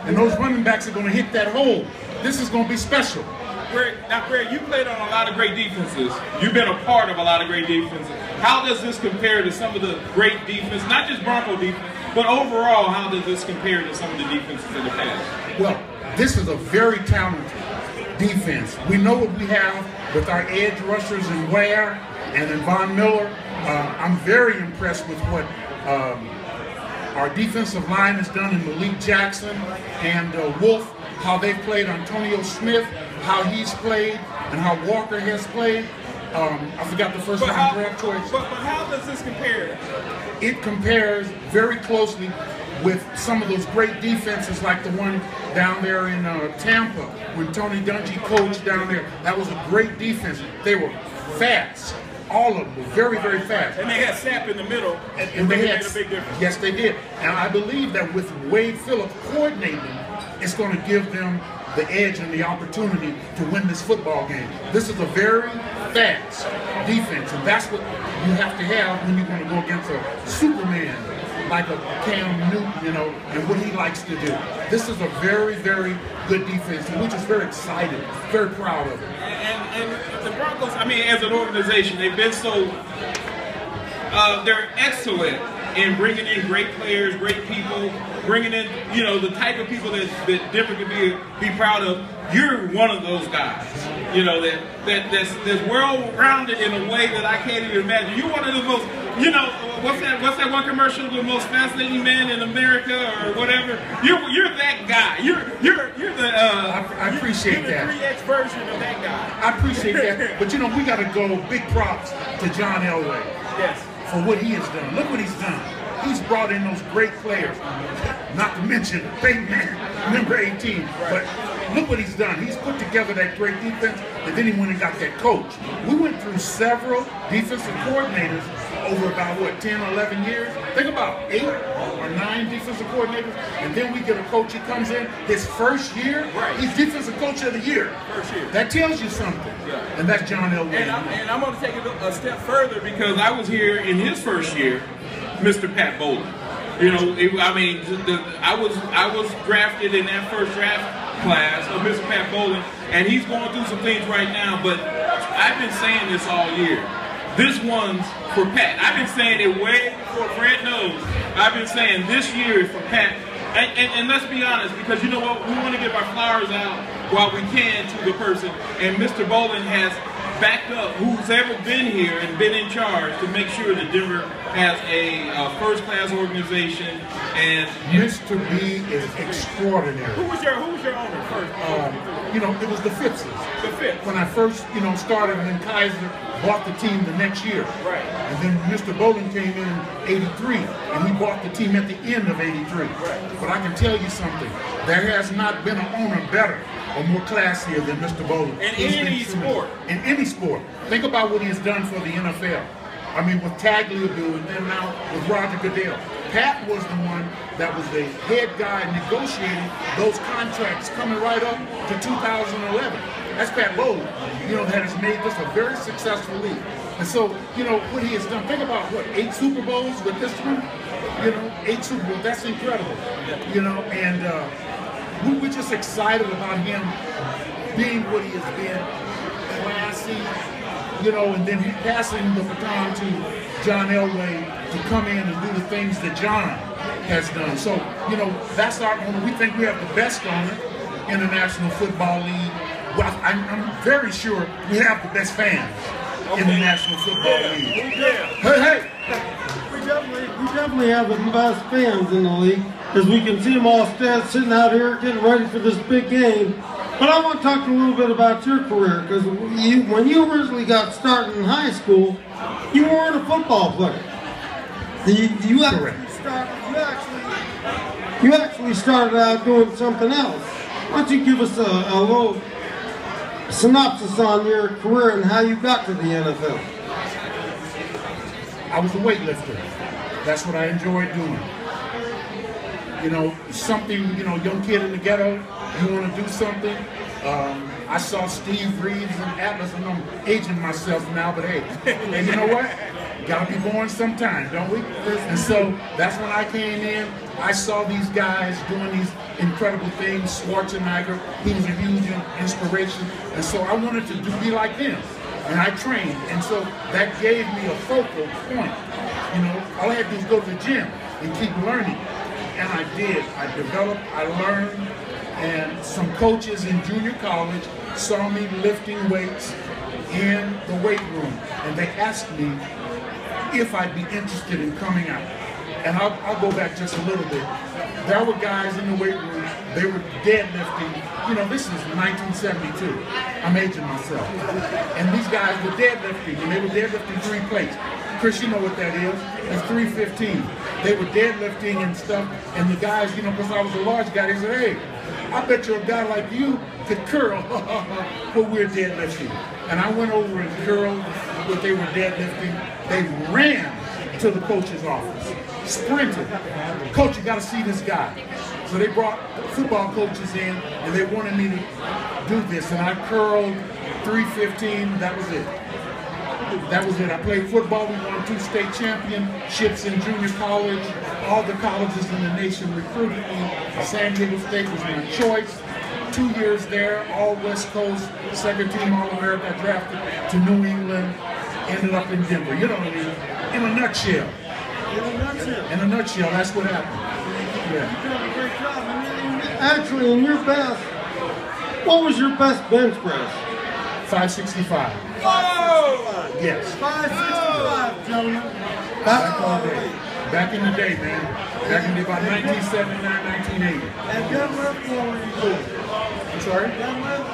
and those running backs are going to hit that hole. This is going to be special. Greg, you played on a lot of great defenses. You've been a part of a lot of great defenses. How does this compare to some of the great defense, not just Bronco defense, but overall, how does this compare to some of the defenses in the past? Well, this is a very talented defense. We know what we have with our edge rushers in Ware and in Von Miller. I'm very impressed with what our defensive line has done in Malik Jackson and Wolf, how they've played Antonio Smith, how he's played, and how Walker has played. I forgot the first round draft choice. But how does this compare? It compares very closely with some of those great defenses like the one down there in Tampa when Tony Dungy coached down there. That was a great defense. They were fast. All of them were very, very fast. And they had Sapp in the middle, and they made a big difference. Yes, they did. And I believe that with Wade Phillips coordinating, it's going to give them the edge and the opportunity to win this football game. This is a very fast defense, and that's what you have to have when you're going to go against a Superman like a Cam Newton, you know, and what he likes to do. This is a very, very good defense, and we're just very excited, very proud of it. And the Broncos, I mean, as an organization, they've been so, they're excellent in bringing in great players, great people, bringing in, you know, the type of people that Denver can be proud of. You're one of those guys, you know, that's well-rounded in a way that I can't even imagine. You're one of the most, you know, what's that one commercial, the most fascinating man in America or whatever? You're that guy. You're the I appreciate you're the that. 3X version of that guy. I appreciate that. But you know, we got to go big props to John Elway. Yes. For what he has done. Look what he's done. He's brought in those great players. Not to mention Peyton Manning, number 18. But look what he's done. He's put together that great defense, and then he went and got that coach. We went through several defensive coordinators over about, what, 10 or 11 years? Think about 8 or 9 defensive coordinators, and then we get a coach who comes in his first year. Right. He's defensive coach of the year. First year. That tells you something. Yeah. And that's John Elway. And I'm going to take it a step further because I was here in his first year, Mr. Pat Bowlen. You know, I was drafted in that first draft. class of Mr. Pat Bowling, and he's going through some things right now, but I've been saying this all year. This one's for Pat. I've been saying it way before Fred knows. I've been saying this year is for Pat. And let's be honest, because you know what? We want to give our flowers out while we can to the person. And Mr. Bowling has backed up who's ever been here and been in charge to make sure that Denver has a first-class organization. And Mr. B is extraordinary. Who was your owner first? You know, it was the Phippses. The Phipps. When I first, you know, started, and then Kaiser bought the team the next year. Right. And then Mr. Bowling came in '83, and he bought the team at the end of '83. Right. But I can tell you something, there has not been an owner better or more classier than Mr. Bowling. In any sport. In any sport. Think about what he has done for the NFL. I mean, with Tagliabue, and then now with Roger Goodell. Pat was the one that was the head guy negotiating those contracts coming right up to 2011. That's Pat Bowling, you know, that has made this a very successful league. And so, you know, what he has done, think about what, 8 Super Bowls with this one? You know, 8 Super Bowls, that's incredible. You know, and we're just excited about him being what he has been, classy, you know, and then passing the baton to John Elway to come in and do the things that John has done. So, you know, that's our owner. We think we have the best owner in the National Football League. Well, I'm very sure we have the best fans in the National Football League. Hey! We definitely have the best fans in the league, as we can see them all sitting out here getting ready for this big game. But I want to talk a little bit about your career, because when you originally got started in high school, you weren't a football player. You actually started out doing something else. Why don't you give us a little synopsis on your career and how you got to the NFL? I was a weightlifter. That's what I enjoyed doing. You know, something, you know, young kid in the ghetto, you want to do something. I saw Steve Reeves and Atlas, and I'm aging myself now, but hey, and you know what? Gotta be born sometime, don't we? And so that's when I came in. I saw these guys doing these incredible things. Schwarzenegger, he was a huge inspiration. And so I wanted to be like them. And I trained. And so that gave me a focal point. You know, all I had to do was go to the gym and keep learning. And I did. I developed, I learned. And some coaches in junior college saw me lifting weights in the weight room. And they asked me if I'd be interested in coming out. And I'll go back just a little bit. There were guys in the weight room, they were deadlifting. You know, this is 1972. I'm aging myself. And these guys were deadlifting, and they were deadlifting 3 plates. Chris, you know what that is. It's 315. They were deadlifting and stuff, and the guys, you know, because I was a large guy, they said, hey, I bet you a guy like you could curl what we're deadlifting. And I went over and curled what they were deadlifting. They ran to the coach's office, sprinted. Coach, you got to see this guy. So they brought football coaches in, and they wanted me to do this. And I curled 315. That was it. That was it. I played football. We won 2 state championships in junior college. All the colleges in the nation recruited me. San Diego State was my choice. 2 years there, all West Coast, second team All-America, drafted to New England, ended up in Denver. You know what I mean? In a nutshell. In a nutshell, that's what happened. Yeah. You've done a great job. Actually, in your best, what was your best bench press? 565. Whoa! Yes. 565, gentlemen. Back in the day, man. Back in the day, about 1979, 1980. And deadlift, what were you doing? I'm sorry? Deadlift?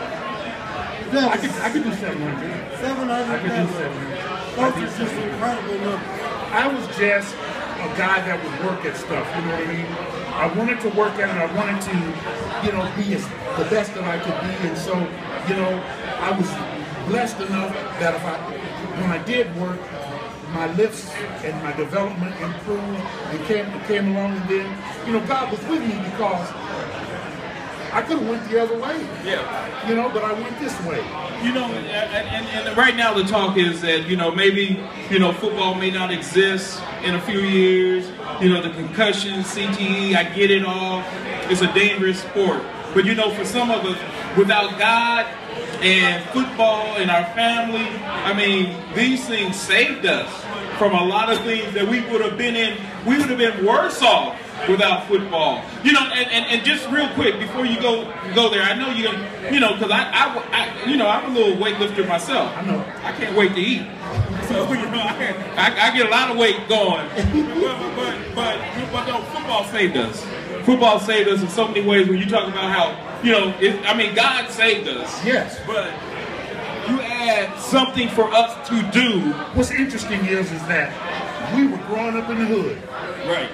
I could do 700. 700 I could do deadlift. 700. Those are just incredible numbers. I was just a guy that would work at stuff, you know what I mean? I wanted to work at it, I wanted to, you know, be the best that I could be, and so, you know, I was blessed enough that when I did work, my lifts and my development improved and came along, and then, you know, God was with me because I could have went the other way. Yeah. You know, but I went this way. You know, and right now the talk is that, you know, maybe, you know, football may not exist in a few years. You know, the concussions, CTE, I get it all. It's a dangerous sport. But you know, for some of us, without God and football and our family, I mean, these things saved us from a lot of things that we would have been in. We would have been worse off without football. You know, and just real quick before you go there, I know you know, because you know, I'm a little weightlifter myself. I know. I can't wait to eat. So you know, I get a lot of weight going. but no, football saved us. Football saved us in so many ways. When you talk about how, you know, I mean, God saved us. Yes. But you add something for us to do. What's interesting is that we were growing up in the hood. Right.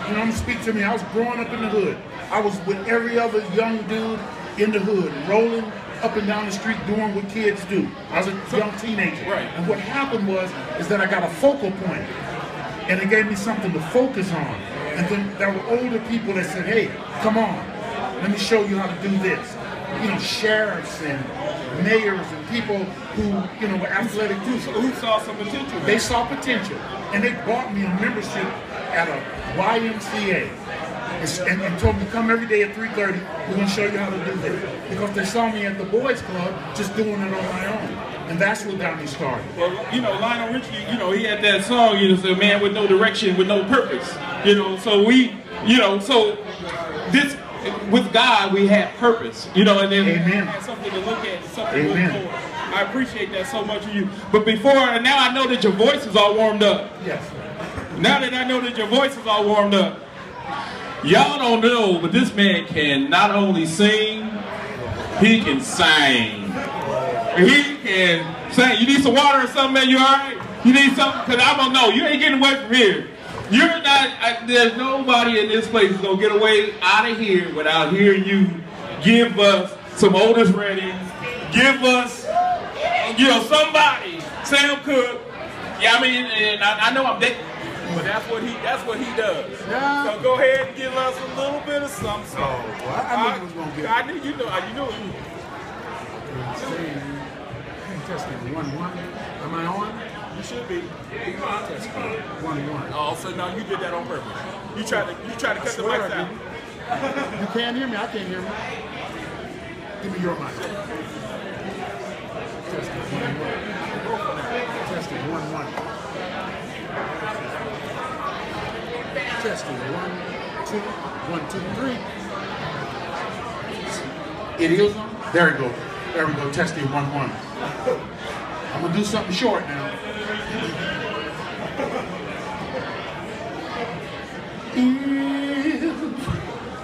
You know, speak to me. I was growing up in the hood. I was with every other young dude in the hood, rolling up and down the street doing what kids do. I was a young teenager. Right. And what happened is that I got a focal point, and it gave me something to focus on. And then there were older people that said, hey, come on, let me show you how to do this. You know, sheriffs and mayors and people who, you know, were athletic too. Who saw some potential. They saw potential. And they bought me a membership at a YMCA. And told me, come every day at 3:30, we're going to show you how to do this. Because they saw me at the boys club just doing it on my own. And that's what got me started. Well, you know, Lionel Richie, you know, he had that song, you know, said, man with no direction, with no purpose. You know, so we, you know, so this, with God, we had purpose. You know, and then Amen. we had something to look at, something to Amen. look for. I appreciate that so much of you. But now I know that your voice is all warmed up. Yes. Now that I know that your voice is all warmed up, y'all don't know, but this man can not only sing, he can sing. He can sing. You need some water or something, man? You all right? You need something? Because I don't know. You ain't getting away from here. You're not, there's nobody in this place who's going to get away out of here without hearing you give us some Otis Redding, give us, you know, somebody, Sam Cooke. Yeah, I mean, and I know I'm dating. But that's what he does. Yeah. So go ahead and give us a little bit of something. Oh, well, I knew he was going to get it. I knew you know. Testing 1-1. Am I on? You should be. 1-1. Oh, so no, you did that on purpose. You try to cut the mics out. You can't hear me. I can't hear me. Give me your mic. Testing 1-1. Testing 1-1. Testing 1, 2, 1, 2, 3. It is on? There we go. There we go. Testing 1-1. I'm going to do something short now. If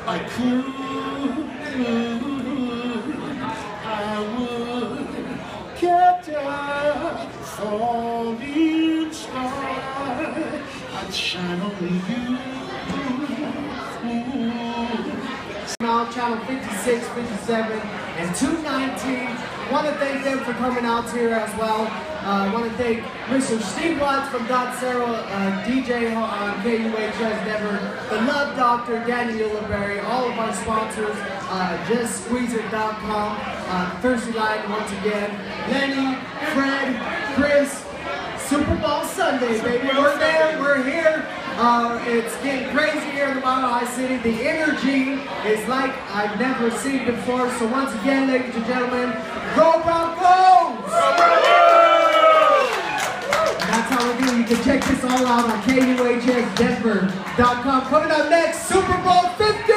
I could, I would catch a falling star. I'd shine on you. Channel 56, 57, and 219. Want to thank them for coming out here as well. Want to thank Mr. Steve Watts from Dot Zero, DJ on KUHS Denver, the Love Doctor, Danny Uliberry, all of our sponsors, JustSqueezeIt.com, Thirsty Line once again, Lenny, Fred, Chris, Super Bowl Sunday, baby. We're there, we're here. It's getting crazy here in the Mile High City. The energy is like I've never seen before. So once again, ladies and gentlemen, go Broncos! Go Broncos! And that's how we do. You can check this all out on KUHSdenver.com. Coming up next, Super Bowl 50!